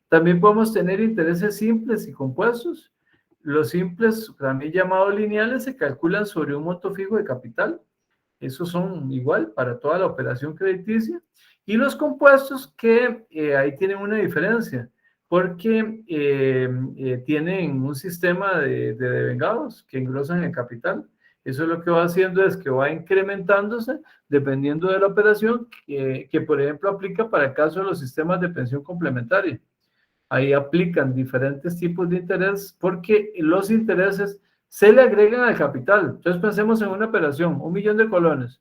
También podemos tener intereses simples y compuestos. Los simples, también llamados lineales, se calculan sobre un monto fijo de capital. Esos son igual para toda la operación crediticia. Y los compuestos que ahí tienen una diferencia, porque tienen un sistema de devengados que engrosan el capital. Eso lo que va haciendo es que va incrementándose dependiendo de la operación que por ejemplo, aplica para el caso de los sistemas de pensión complementaria. Ahí aplican diferentes tipos de interés porque los intereses se le agregan al capital. Entonces pensemos en una operación, 1.000.000 de colones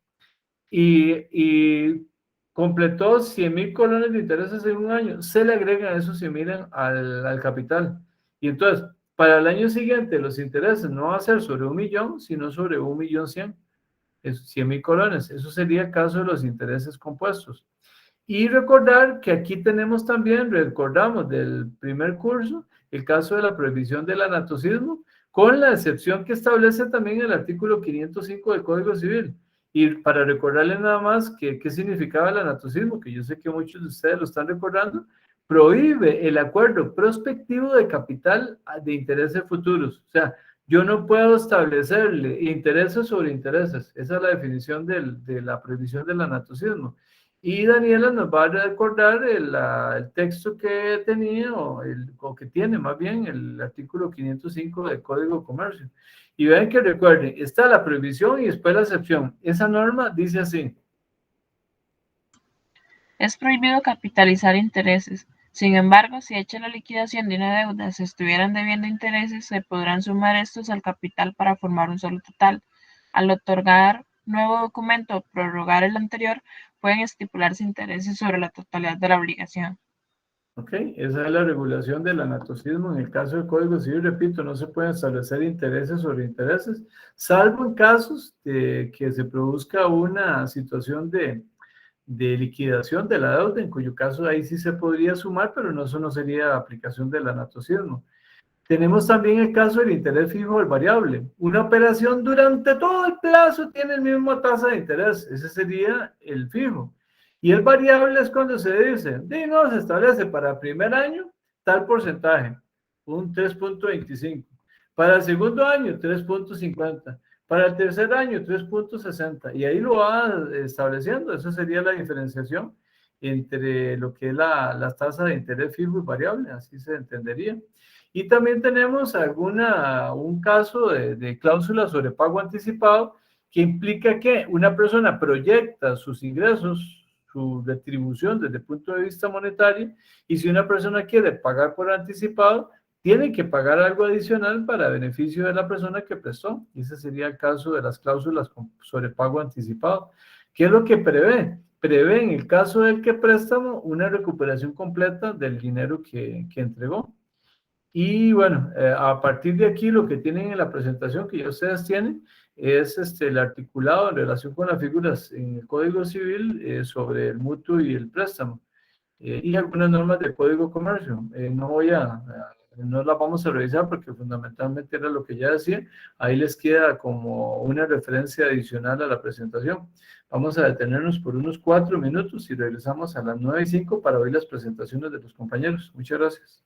y completó 100.000 colones de intereses en un año, se le agregan esos 100.000 al capital. Y entonces, para el año siguiente, los intereses no van a ser sobre 1.000.000, sino sobre 1.100.000. 100.000 colones. Eso sería el caso de los intereses compuestos. Y recordar que aquí tenemos también, recordamos del primer curso, el caso de la prohibición del anatocismo, con la excepción que establece también el artículo 505 del Código Civil. Y para recordarles nada más qué significaba el anatocismo, que yo sé que muchos de ustedes lo están recordando, prohíbe el acuerdo prospectivo de capital de intereses futuros. O sea, Yo no puedo establecerle intereses sobre intereses. Esa es la definición de la prohibición del anatocismo. Y Daniela nos va a recordar el texto que tenía, o que tiene más bien, el artículo 505 del Código de Comercio. Y vean que recuerden, está la prohibición y después la excepción. Esa norma dice así. Es prohibido capitalizar intereses. Sin embargo, si hecha la liquidación de una deuda se estuvieran debiendo intereses, se podrán sumar estos al capital para formar un solo total. Al otorgar nuevo documento o prorrogar el anterior, pueden estipularse intereses sobre la totalidad de la obligación. ¿Ok? Esa es la regulación del anatocismo. En el caso del Código Civil, repito, no se pueden establecer intereses sobre intereses, salvo en casos de que se produzca una situación de liquidación de la deuda, en cuyo caso ahí sí se podría sumar, pero no, eso no sería aplicación del anatocismo. Tenemos también el caso del interés fijo o el variable. Una operación durante todo el plazo tiene el mismo tasa de interés. Ese sería el fijo. Y el variable es cuando se dice, no, se establece para el primer año tal porcentaje, un 3.25. Para el segundo año, 3.50. Para el tercer año, 3.60. Y ahí lo va estableciendo. Esa sería la diferenciación entre lo que es la tasa de interés fijo y variable. Así se entendería. Y también tenemos un caso de cláusula sobre pago anticipado que implica que una persona proyecta sus ingresos, su retribución desde el punto de vista monetario, y si una persona quiere pagar por anticipado, tiene que pagar algo adicional para beneficio de la persona que prestó. Y ese sería el caso de las cláusulas sobre pago anticipado. ¿Qué es lo que prevé? Prevé en el caso del que préstamo una recuperación completa del dinero que entregó. Y bueno, a partir de aquí lo que tienen en la presentación que ya ustedes tienen es el articulado en relación con las figuras en el Código Civil sobre el mutuo y el préstamo y algunas normas del Código Comercio. No las vamos a revisar porque fundamentalmente era lo que ya decía. Ahí les queda como una referencia adicional a la presentación. Vamos a detenernos por unos 4 minutos y regresamos a las 9:05 para oír las presentaciones de los compañeros. Muchas gracias.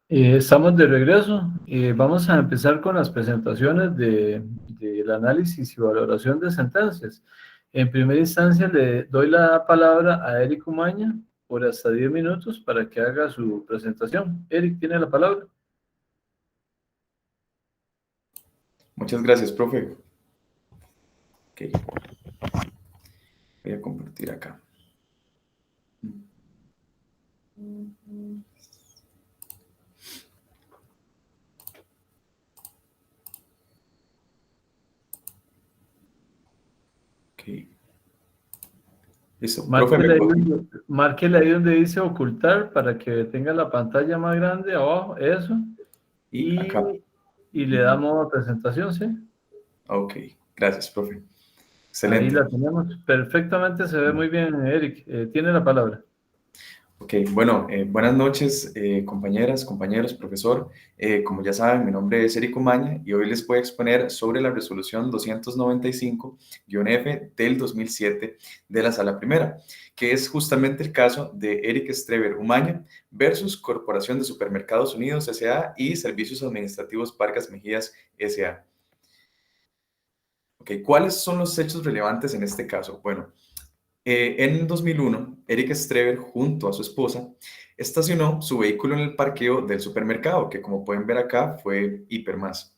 Estamos de regreso. Vamos a empezar con las presentaciones del análisis y valoración de sentencias. En primera instancia, le doy la palabra a Eric Umaña por hasta 10 minutos para que haga su presentación. Eric, tiene la palabra. Muchas gracias, profe. Ok. Voy a compartir acá. Ok. Listo. Profe, Márquele ahí donde dice ocultar para que tenga la pantalla más grande abajo, eso. Y acá. Y le damos presentación, ¿sí? Ok, gracias, profe. Excelente. Ahí la tenemos. Perfectamente se ve muy bien, Eric. Tiene la palabra. Ok, bueno, buenas noches, compañeras, compañeros, profesor. Como ya saben, mi nombre es Eric Umaña y hoy les voy a exponer sobre la resolución 295-F del 2007 de la Sala Primera, que es justamente el caso de Eric Streber Umaña versus Corporación de Supermercados Unidos S.A. y Servicios Administrativos Vargas Mejías S.A. Ok, ¿cuáles son los hechos relevantes en este caso? Bueno, en 2001, Eric Streber, junto a su esposa, estacionó su vehículo en el parqueo del supermercado, que como pueden ver acá fue Hipermás.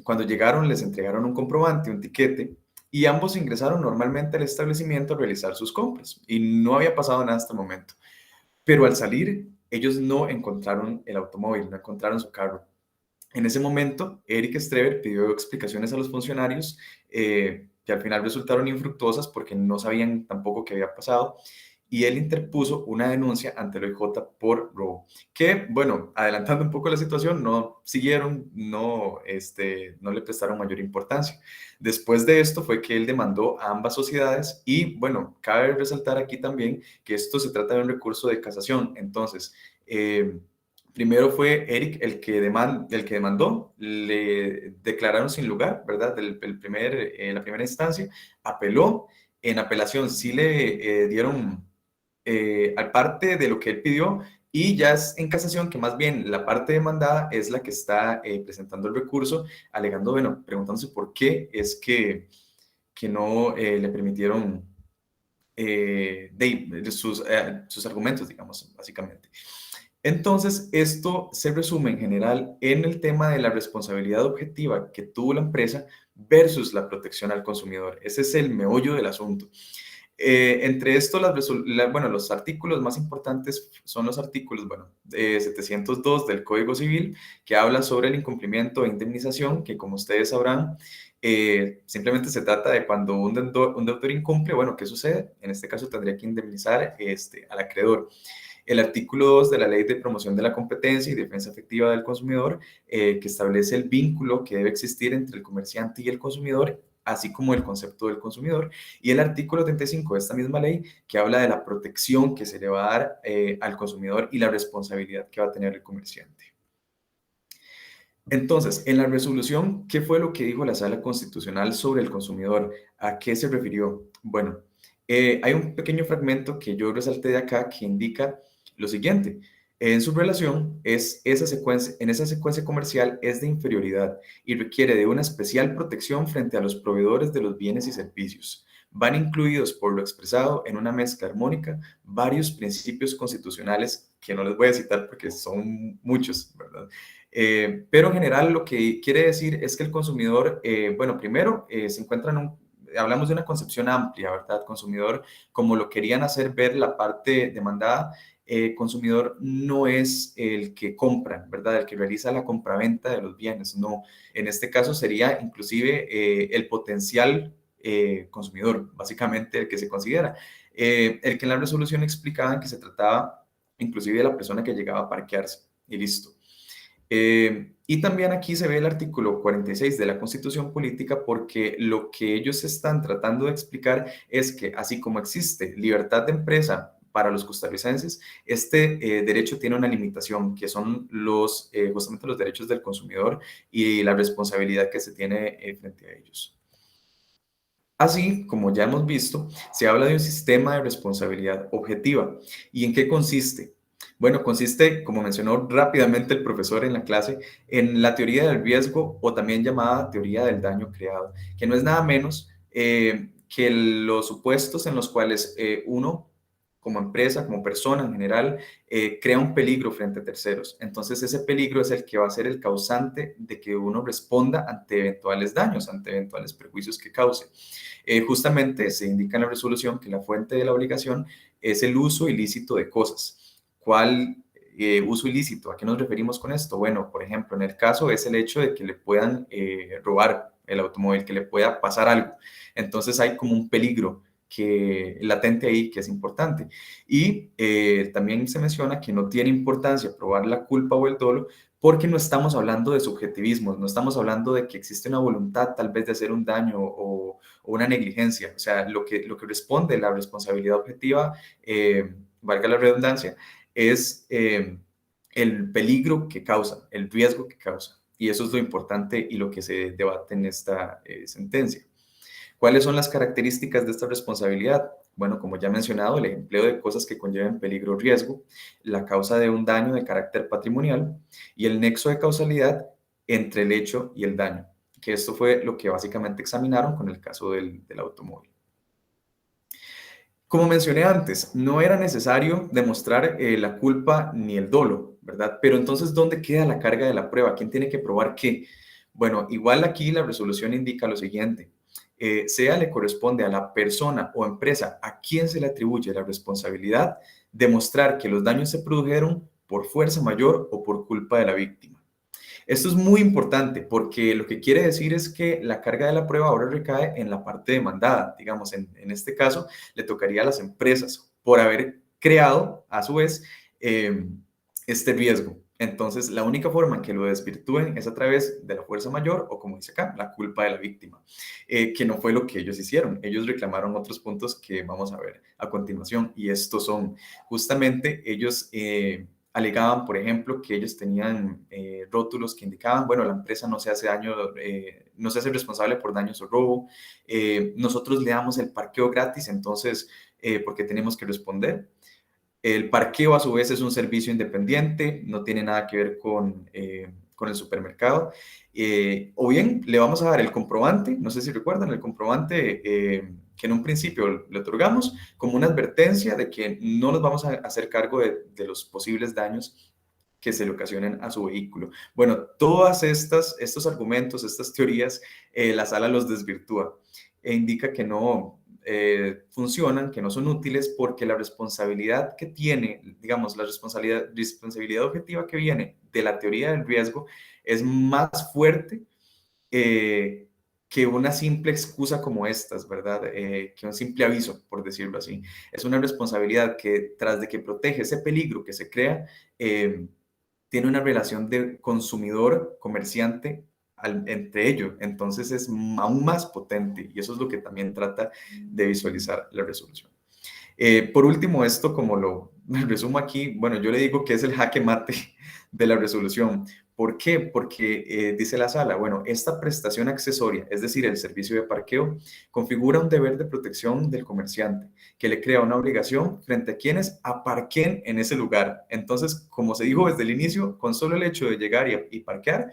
Cuando llegaron, les entregaron un comprobante, un tiquete, y ambos ingresaron normalmente al establecimiento a realizar sus compras. Y no había pasado nada hasta el momento. Pero al salir, ellos no encontraron el automóvil, no encontraron su carro. En ese momento, Eric Streber pidió explicaciones a los funcionarios que al final resultaron infructuosas porque no sabían tampoco qué había pasado y él interpuso una denuncia ante el OIJ por robo. Que, bueno, adelantando un poco la situación, no siguieron, no le prestaron mayor importancia. Después de esto fue que él demandó a ambas sociedades y, bueno, cabe resaltar aquí también que esto se trata de un recurso de casación. Entonces, primero fue Eric el que demandó, le declararon sin lugar, ¿verdad? La primera instancia, apeló, en apelación sí le dieron al parte de lo que él pidió y ya es en casación que más bien la parte demandada es la que está presentando el recurso, alegando, bueno, preguntándose por qué es que no le permitieron sus argumentos, digamos, básicamente. Entonces, esto se resume en general en el tema de la responsabilidad objetiva que tuvo la empresa versus la protección al consumidor. Ese es el meollo del asunto. Entre esto, los artículos más importantes son los artículos, 702 del Código Civil, que habla sobre el incumplimiento e indemnización, que como ustedes sabrán, simplemente se trata de cuando un deudor incumple, bueno, ¿qué sucede? En este caso tendría que indemnizar al acreedor. El artículo 2 de la Ley de Promoción de la Competencia y Defensa Efectiva del Consumidor, que establece el vínculo que debe existir entre el comerciante y el consumidor, así como el concepto del consumidor, y el artículo 35 de esta misma ley, que habla de la protección que se le va a dar al consumidor y la responsabilidad que va a tener el comerciante. Entonces, en la resolución, ¿qué fue lo que dijo la Sala Constitucional sobre el consumidor? ¿A qué se refirió? Bueno, hay un pequeño fragmento que yo resalté de acá que indica lo siguiente. En su relación, en esa secuencia comercial es de inferioridad y requiere de una especial protección frente a los proveedores de los bienes y servicios. Van incluidos por lo expresado en una mezcla armónica varios principios constitucionales que no les voy a citar porque son muchos, ¿verdad? Pero en general lo que quiere decir es que el consumidor, primero se encuentra hablamos de una concepción amplia, ¿verdad? Consumidor, como lo querían hacer ver la parte demandada, consumidor no es el que compra, ¿verdad? El que realiza la compraventa de los bienes, no. En este caso sería inclusive el potencial consumidor, básicamente el que se considera. El que en la resolución explicaban que se trataba inclusive de la persona que llegaba a parquearse y listo. Y también aquí se ve el artículo 46 de la Constitución Política porque lo que ellos están tratando de explicar es que así como existe libertad de empresa para los costarricenses, este derecho tiene una limitación que son justamente los derechos del consumidor y la responsabilidad que se tiene frente a ellos. Así, como ya hemos visto, se habla de un sistema de responsabilidad objetiva. ¿Y en qué consiste? Bueno, consiste, como mencionó rápidamente el profesor en la clase, en la teoría del riesgo o también llamada teoría del daño creado, que no es nada menos que los supuestos en los cuales uno, como empresa, como persona en general, crea un peligro frente a terceros. Entonces, ese peligro es el que va a ser el causante de que uno responda ante eventuales daños, ante eventuales perjuicios que cause. Justamente se indica en la resolución que la fuente de la obligación es el uso ilícito de cosas. ¿Cuál uso ilícito? ¿A qué nos referimos con esto? Bueno, por ejemplo, en el caso es el hecho de que le puedan robar el automóvil, que le pueda pasar algo. Entonces hay como un peligro latente ahí que es importante. Y también se menciona que no tiene importancia probar la culpa o el dolo porque no estamos hablando de subjetivismos, no estamos hablando de que existe una voluntad tal vez de hacer un daño o una negligencia. O sea, lo que responde la responsabilidad objetiva, valga la redundancia, es el peligro que causa, el riesgo que causa. Y eso es lo importante y lo que se debate en esta sentencia. ¿Cuáles son las características de esta responsabilidad? Bueno, como ya he mencionado, el empleo de cosas que conlleven peligro o riesgo, la causa de un daño de carácter patrimonial y el nexo de causalidad entre el hecho y el daño, que esto fue lo que básicamente examinaron con el caso del automóvil. Como mencioné antes, no era necesario demostrar la culpa ni el dolo, ¿verdad? Pero entonces, ¿dónde queda la carga de la prueba? ¿Quién tiene que probar qué? Bueno, igual aquí la resolución indica lo siguiente. Sea le corresponde a la persona o empresa a quien se le atribuye la responsabilidad demostrar que los daños se produjeron por fuerza mayor o por culpa de la víctima. Esto es muy importante porque lo que quiere decir es que la carga de la prueba ahora recae en la parte demandada. Digamos, en este caso, le tocaría a las empresas por haber creado, a su vez, este riesgo. Entonces, la única forma en que lo desvirtúen es a través de la fuerza mayor o, como dice acá, la culpa de la víctima, que no fue lo que ellos hicieron. Ellos reclamaron otros puntos que vamos a ver a continuación y estos son justamente ellos alegaban, por ejemplo, que ellos tenían rótulos que indicaban, bueno, la empresa no se hace daño, no se hace responsable por daños o robo, nosotros le damos el parqueo gratis, entonces, ¿por qué tenemos que responder? El parqueo a su vez es un servicio independiente, no tiene nada que ver con el supermercado. O bien le vamos a dar el comprobante, no sé si recuerdan, el comprobante que en un principio le otorgamos como una advertencia de que no nos vamos a hacer cargo de los posibles daños que se le ocasionen a su vehículo. Bueno, todas estos argumentos, estas teorías, la sala los desvirtúa e indica que no funcionan, que no son útiles porque la responsabilidad que tiene, digamos, la responsabilidad objetiva que viene de la teoría del riesgo es más fuerte que una simple excusa como estas, ¿verdad? Que un simple aviso, por decirlo así. Es una responsabilidad que tras de que protege ese peligro que se crea, tiene una relación de consumidor-comerciante entre ellos. Entonces es aún más potente y eso es lo que también trata de visualizar la resolución. Por último, esto como lo resumo aquí, bueno, yo le digo que es el jaque mate de la resolución. ¿Por qué? Porque dice la sala, bueno, esta prestación accesoria, es decir, el servicio de parqueo, configura un deber de protección del comerciante que le crea una obligación frente a quienes aparquen en ese lugar. Entonces, como se dijo desde el inicio, con solo el hecho de llegar y parquear,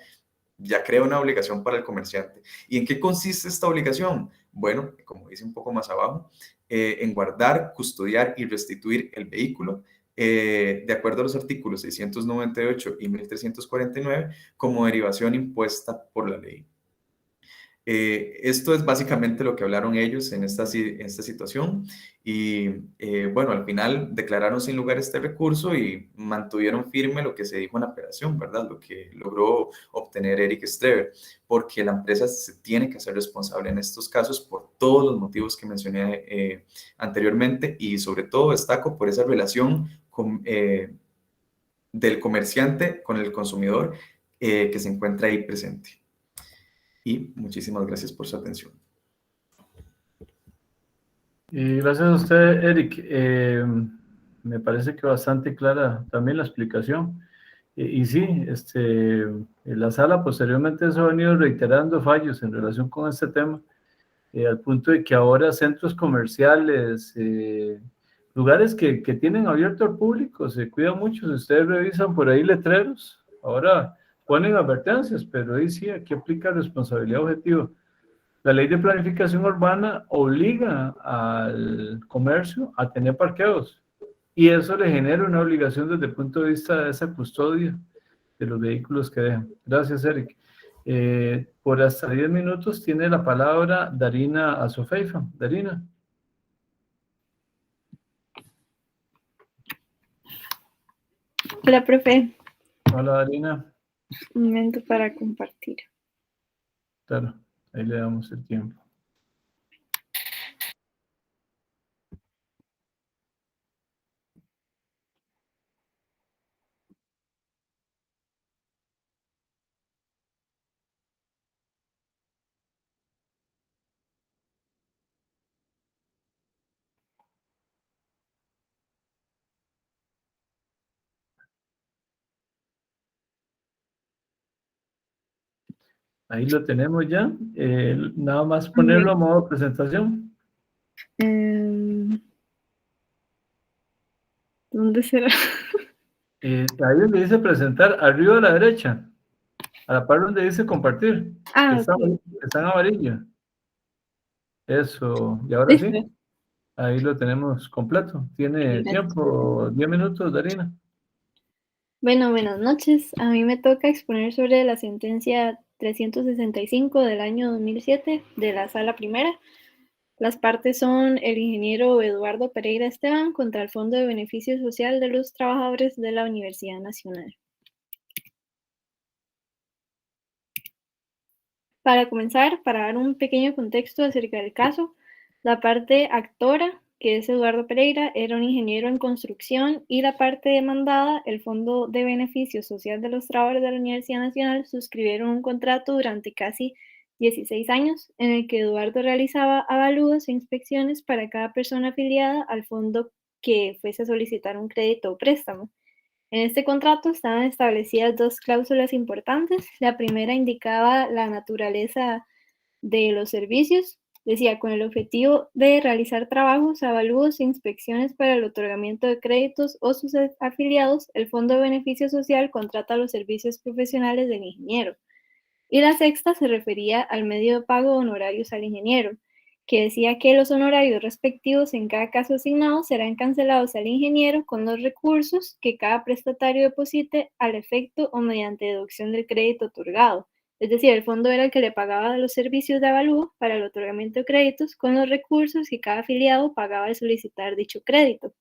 ya crea una obligación para el comerciante. ¿Y en qué consiste esta obligación? Bueno, como dice un poco más abajo, en guardar, custodiar y restituir el vehículo, de acuerdo a los artículos 698 y 1349, como derivación impuesta por la ley. Esto es básicamente lo que hablaron ellos en esta situación y bueno, al final declararon sin lugar este recurso y mantuvieron firme lo que se dijo en la apelación, ¿verdad? Lo que logró obtener Eric Streber, porque la empresa se tiene que hacer responsable en estos casos por todos los motivos que mencioné anteriormente y sobre todo destaco por esa relación del comerciante con el consumidor que se encuentra ahí presente. Y muchísimas gracias por su atención. Y gracias a usted, Eric. Me parece que bastante clara también la explicación. Y sí, la sala posteriormente eso ha venido reiterando fallos en relación con este tema, al punto de que ahora centros comerciales, lugares que tienen abierto al público, se cuida mucho. Si ustedes revisan por ahí letreros, ahora ponen advertencias, pero ahí sí, aquí aplica responsabilidad objetiva. La ley de planificación urbana obliga al comercio a tener parqueos y eso le genera una obligación desde el punto de vista de esa custodia de los vehículos que dejan. Gracias, Eric. Por hasta 10 minutos tiene la palabra Darina Azofeifa. Darina. Hola, profe. Hola, Darina. Un momento para compartir. Claro, ahí le damos el tiempo. Ahí lo tenemos ya. Nada más ponerlo a modo de presentación. ¿Dónde será? Ahí donde dice presentar, arriba a la derecha, a la par donde dice compartir. Está, Ok. está en amarillo. Eso, y ahora sí, ahí lo tenemos completo. Tiene tiempo, 10 minutos, Darina. Bueno, buenas noches. A mí me toca exponer sobre la sentencia 365 del año 2007 de la Sala Primera. Las partes son el ingeniero Eduardo Pereira Esteban contra el Fondo de Beneficio Social de los Trabajadores de la Universidad Nacional. Para comenzar, para dar un pequeño contexto acerca del caso, la parte actora, que es Eduardo Pereira, era un ingeniero en construcción y la parte demandada, el Fondo de Beneficio Social de los Trabajadores de la Universidad Nacional, suscribieron un contrato durante casi 16 años en el que Eduardo realizaba avalúos e inspecciones para cada persona afiliada al fondo que fuese a solicitar un crédito o préstamo. En este contrato estaban establecidas dos cláusulas importantes. La primera indicaba la naturaleza de los servicios. Decía, con el objetivo de realizar trabajos, avalúos e inspecciones para el otorgamiento de créditos o sus afiliados, el Fondo de Beneficio Social contrata los servicios profesionales del ingeniero. Y la sexta se refería al medio de pago de honorarios al ingeniero, que decía que los honorarios respectivos en cada caso asignado serán cancelados al ingeniero con los recursos que cada prestatario deposite al efecto o mediante deducción del crédito otorgado. Es decir, el fondo era el que le pagaba los servicios de avalúo para el otorgamiento de créditos con los recursos que cada afiliado pagaba al solicitar dicho crédito.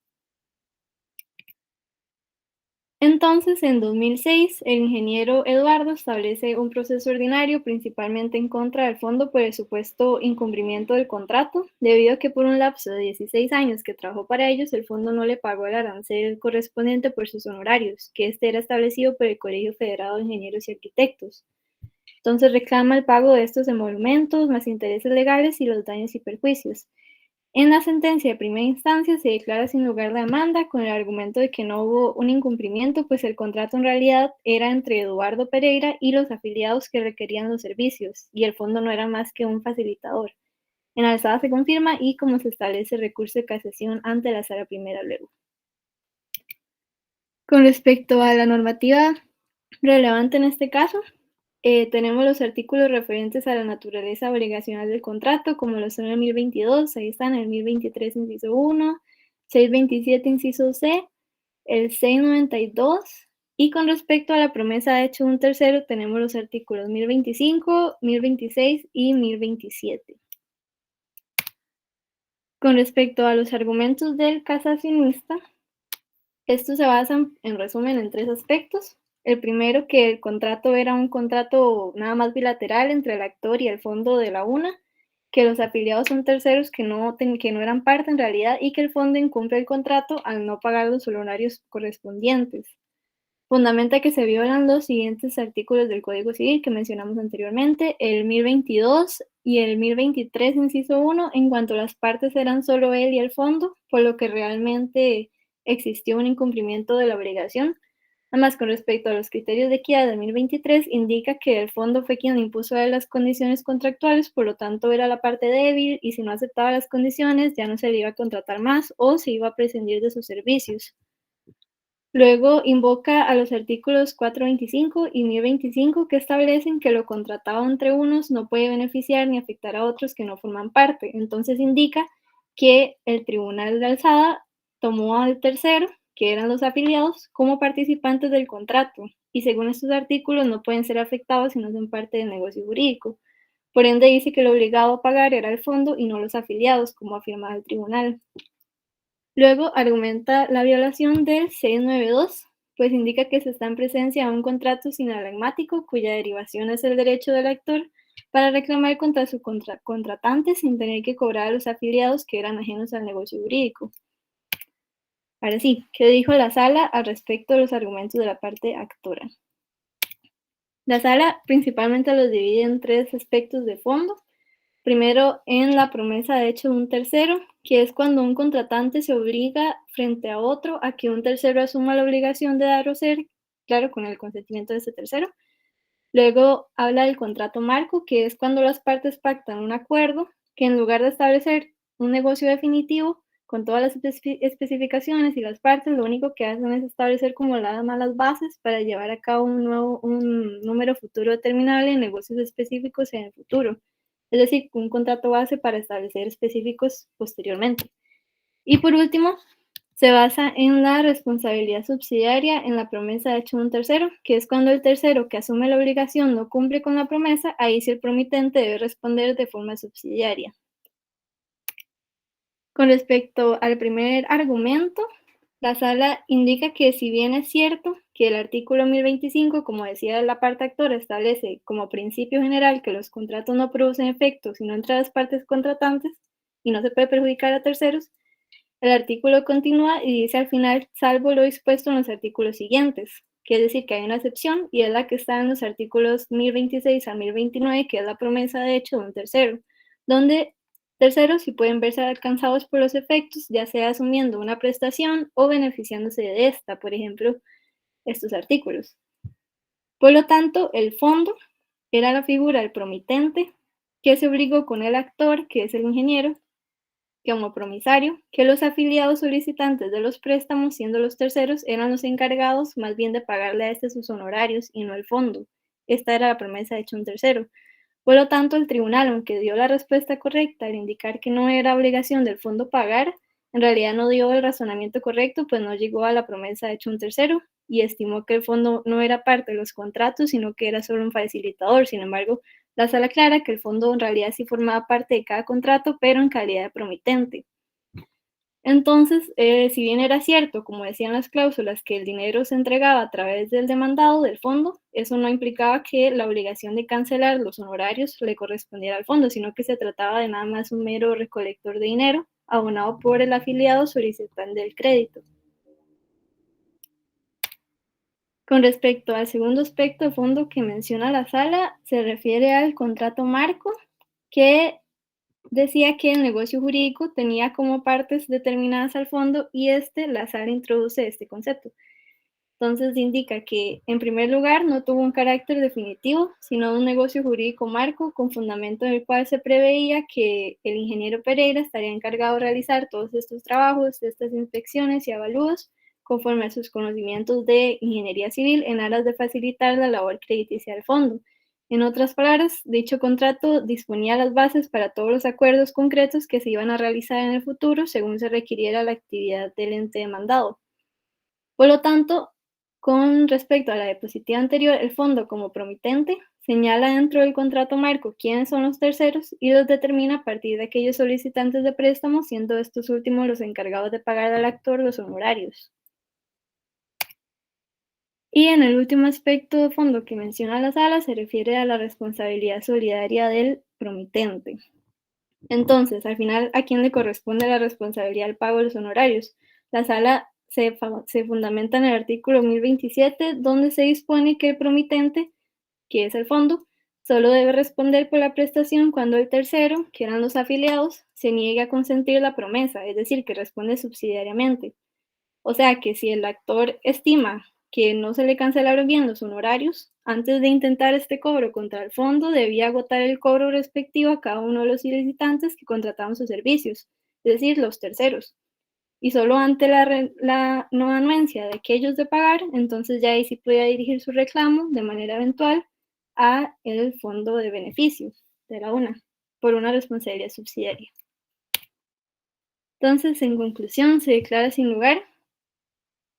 Entonces, en 2006, el ingeniero Eduardo establece un proceso ordinario principalmente en contra del fondo por el supuesto incumplimiento del contrato, debido a que por un lapso de 16 años que trabajó para ellos, el fondo no le pagó el arancel correspondiente por sus honorarios, que este era establecido por el Colegio Federado de Ingenieros y Arquitectos. Entonces reclama el pago de estos emolumentos, más intereses legales y los daños y perjuicios. En la sentencia de primera instancia se declara sin lugar la demanda con el argumento de que no hubo un incumplimiento, pues el contrato en realidad era entre Eduardo Pereira y los afiliados que requerían los servicios, y el fondo no era más que un facilitador. En la alzada se confirma y como se establece recurso de casación ante la Sala Primera luego. Con respecto a la normativa relevante en este caso, tenemos los artículos referentes a la naturaleza obligacional del contrato, como lo son el 1022, ahí están el 1023, inciso 1, 627, inciso C, el 692, y con respecto a la promesa de hecho de un tercero, tenemos los artículos 1025, 1026 y 1027. Con respecto a los argumentos del casacionista, estos se basan, en resumen, en tres aspectos. El primero, que el contrato era un contrato nada más bilateral entre el actor y el fondo de la UNA, que los afiliados son terceros que no eran parte en realidad y que el fondo incumple el contrato al no pagar los honorarios correspondientes. Fundamenta que se violan los siguientes artículos del Código Civil que mencionamos anteriormente, el 1022 y el 1023, inciso 1, en cuanto las partes eran solo él y el fondo, por lo que realmente existió un incumplimiento de la obligación. Además, con respecto a los criterios de equidad de 2023, indica que el fondo fue quien impuso las condiciones contractuales, por lo tanto era la parte débil y si no aceptaba las condiciones ya no se le iba a contratar más o se iba a prescindir de sus servicios. Luego invoca a los artículos 425 y 1025 que establecen que lo contratado entre unos no puede beneficiar ni afectar a otros que no forman parte. Entonces indica que el Tribunal de Alzada tomó al tercero, que eran los afiliados, como participantes del contrato y según estos artículos no pueden ser afectados si no son parte del negocio jurídico. Por ende dice que lo obligado a pagar era el fondo y no los afiliados, como afirma el tribunal. Luego argumenta la violación del 692, pues indica que se está en presencia de un contrato sinalagmático cuya derivación es el derecho del actor para reclamar contra su contratante sin tener que cobrar a los afiliados que eran ajenos al negocio jurídico. Ahora sí, ¿qué dijo la sala al respecto de los argumentos de la parte actora? La sala principalmente los divide en tres aspectos de fondo. Primero, en la promesa de hecho de un tercero, que es cuando un contratante se obliga frente a otro a que un tercero asuma la obligación de dar o ser, claro, con el consentimiento de ese tercero. Luego habla del contrato marco, que es cuando las partes pactan un acuerdo que en lugar de establecer un negocio definitivo con todas las especificaciones y las partes, lo único que hacen es establecer como las malas bases para llevar a cabo un número futuro determinable en negocios específicos en el futuro. Es decir, un contrato base para establecer específicos posteriormente. Y por último, se basa en la responsabilidad subsidiaria en la promesa hecha de un tercero, que es cuando el tercero que asume la obligación no cumple con la promesa, ahí sí el promitente debe responder de forma subsidiaria. Con respecto al primer argumento, la sala indica que si bien es cierto que el artículo 1025, como decía la parte actora, establece como principio general que los contratos no producen efectos sino entre las partes contratantes y no se puede perjudicar a terceros, el artículo continúa y dice al final, salvo lo dispuesto en los artículos siguientes, que es decir, que hay una excepción y es la que está en los artículos 1026 a 1029, que es la promesa de hecho de un tercero, donde terceros sí pueden verse alcanzados por los efectos, ya sea asumiendo una prestación o beneficiándose de esta, por ejemplo, estos artículos. Por lo tanto, el fondo era la figura del promitente que se obligó con el actor, que es el ingeniero, como promisario, que los afiliados solicitantes de los préstamos, siendo los terceros, eran los encargados más bien de pagarle a este sus honorarios y no el fondo. Esta era la promesa hecha un tercero. Por lo tanto, el tribunal, aunque dio la respuesta correcta al indicar que no era obligación del fondo pagar, en realidad no dio el razonamiento correcto, pues no llegó a la promesa hecha un tercero y estimó que el fondo no era parte de los contratos, sino que era solo un facilitador. Sin embargo, la sala aclara que el fondo en realidad sí formaba parte de cada contrato, pero en calidad de promitente. Entonces, si bien era cierto, como decían las cláusulas, que el dinero se entregaba a través del demandado del fondo, eso no implicaba que la obligación de cancelar los honorarios le correspondiera al fondo, sino que se trataba de nada más un mero recolector de dinero abonado por el afiliado solicitante del crédito. Con respecto al segundo aspecto de fondo que menciona la sala, se refiere al contrato marco, que decía que el negocio jurídico tenía como partes determinadas al fondo y la sala introduce este concepto. Entonces indica que, en primer lugar, no tuvo un carácter definitivo, sino un negocio jurídico marco con fundamento en el cual se preveía que el ingeniero Pereira estaría encargado de realizar todos estos trabajos, estas inspecciones y avalúos, conforme a sus conocimientos de ingeniería civil en aras de facilitar la labor crediticia del fondo. En otras palabras, dicho contrato disponía las bases para todos los acuerdos concretos que se iban a realizar en el futuro según se requiriera la actividad del ente demandado. Por lo tanto, con respecto a la diapositiva anterior, el fondo como promitente señala dentro del contrato marco quiénes son los terceros y los determina a partir de aquellos solicitantes de préstamo, siendo estos últimos los encargados de pagar al actor los honorarios. Y en el último aspecto de fondo que menciona la sala se refiere a la responsabilidad solidaria del promitente. Entonces, al final, ¿a quién le corresponde la responsabilidad del pago de los honorarios? La sala se fundamenta en el artículo 1027, donde se dispone que el promitente, que es el fondo, solo debe responder por la prestación cuando el tercero, que eran los afiliados, se niegue a consentir la promesa, es decir, que responde subsidiariamente. O sea que si el actor estima que no se le cancelaron bien los honorarios, antes de intentar este cobro contra el fondo, debía agotar el cobro respectivo a cada uno de los solicitantes que contrataban sus servicios, es decir, los terceros. Y solo ante la no anuencia de aquellos de pagar, entonces ya ahí sí podía dirigir su reclamo de manera eventual a el fondo de beneficios de la UNA por una responsabilidad subsidiaria. Entonces, en conclusión, se declara sin lugar,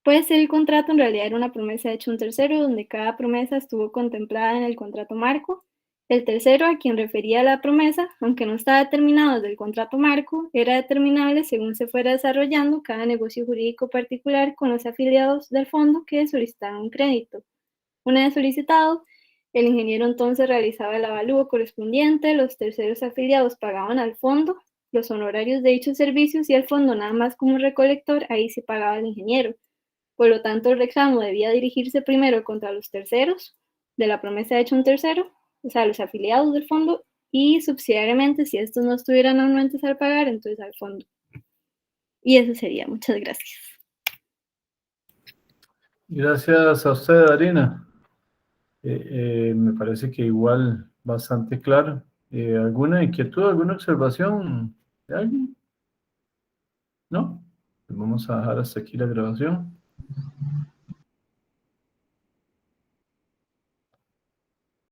pues el contrato en realidad era una promesa hecha a un tercero, donde cada promesa estuvo contemplada en el contrato marco. El tercero a quien refería la promesa, aunque no estaba determinado desde el contrato marco, era determinable según se fuera desarrollando cada negocio jurídico particular con los afiliados del fondo que solicitaban un crédito. Una vez solicitado, el ingeniero entonces realizaba el avalúo correspondiente, los terceros afiliados pagaban al fondo los honorarios de dichos servicios y el fondo nada más como un recolector, ahí se pagaba el ingeniero. Por lo tanto, el reclamo debía dirigirse primero contra los terceros de la promesa hecha a un tercero, o sea, los afiliados del fondo, y subsidiariamente, si estos no estuvieran anuentes al pagar, entonces al fondo. Y eso sería. Muchas gracias. Gracias a usted, Darina. Me parece que igual bastante claro. ¿Alguna inquietud, alguna observación de alguien? ¿No? Pues vamos a dejar hasta aquí la grabación.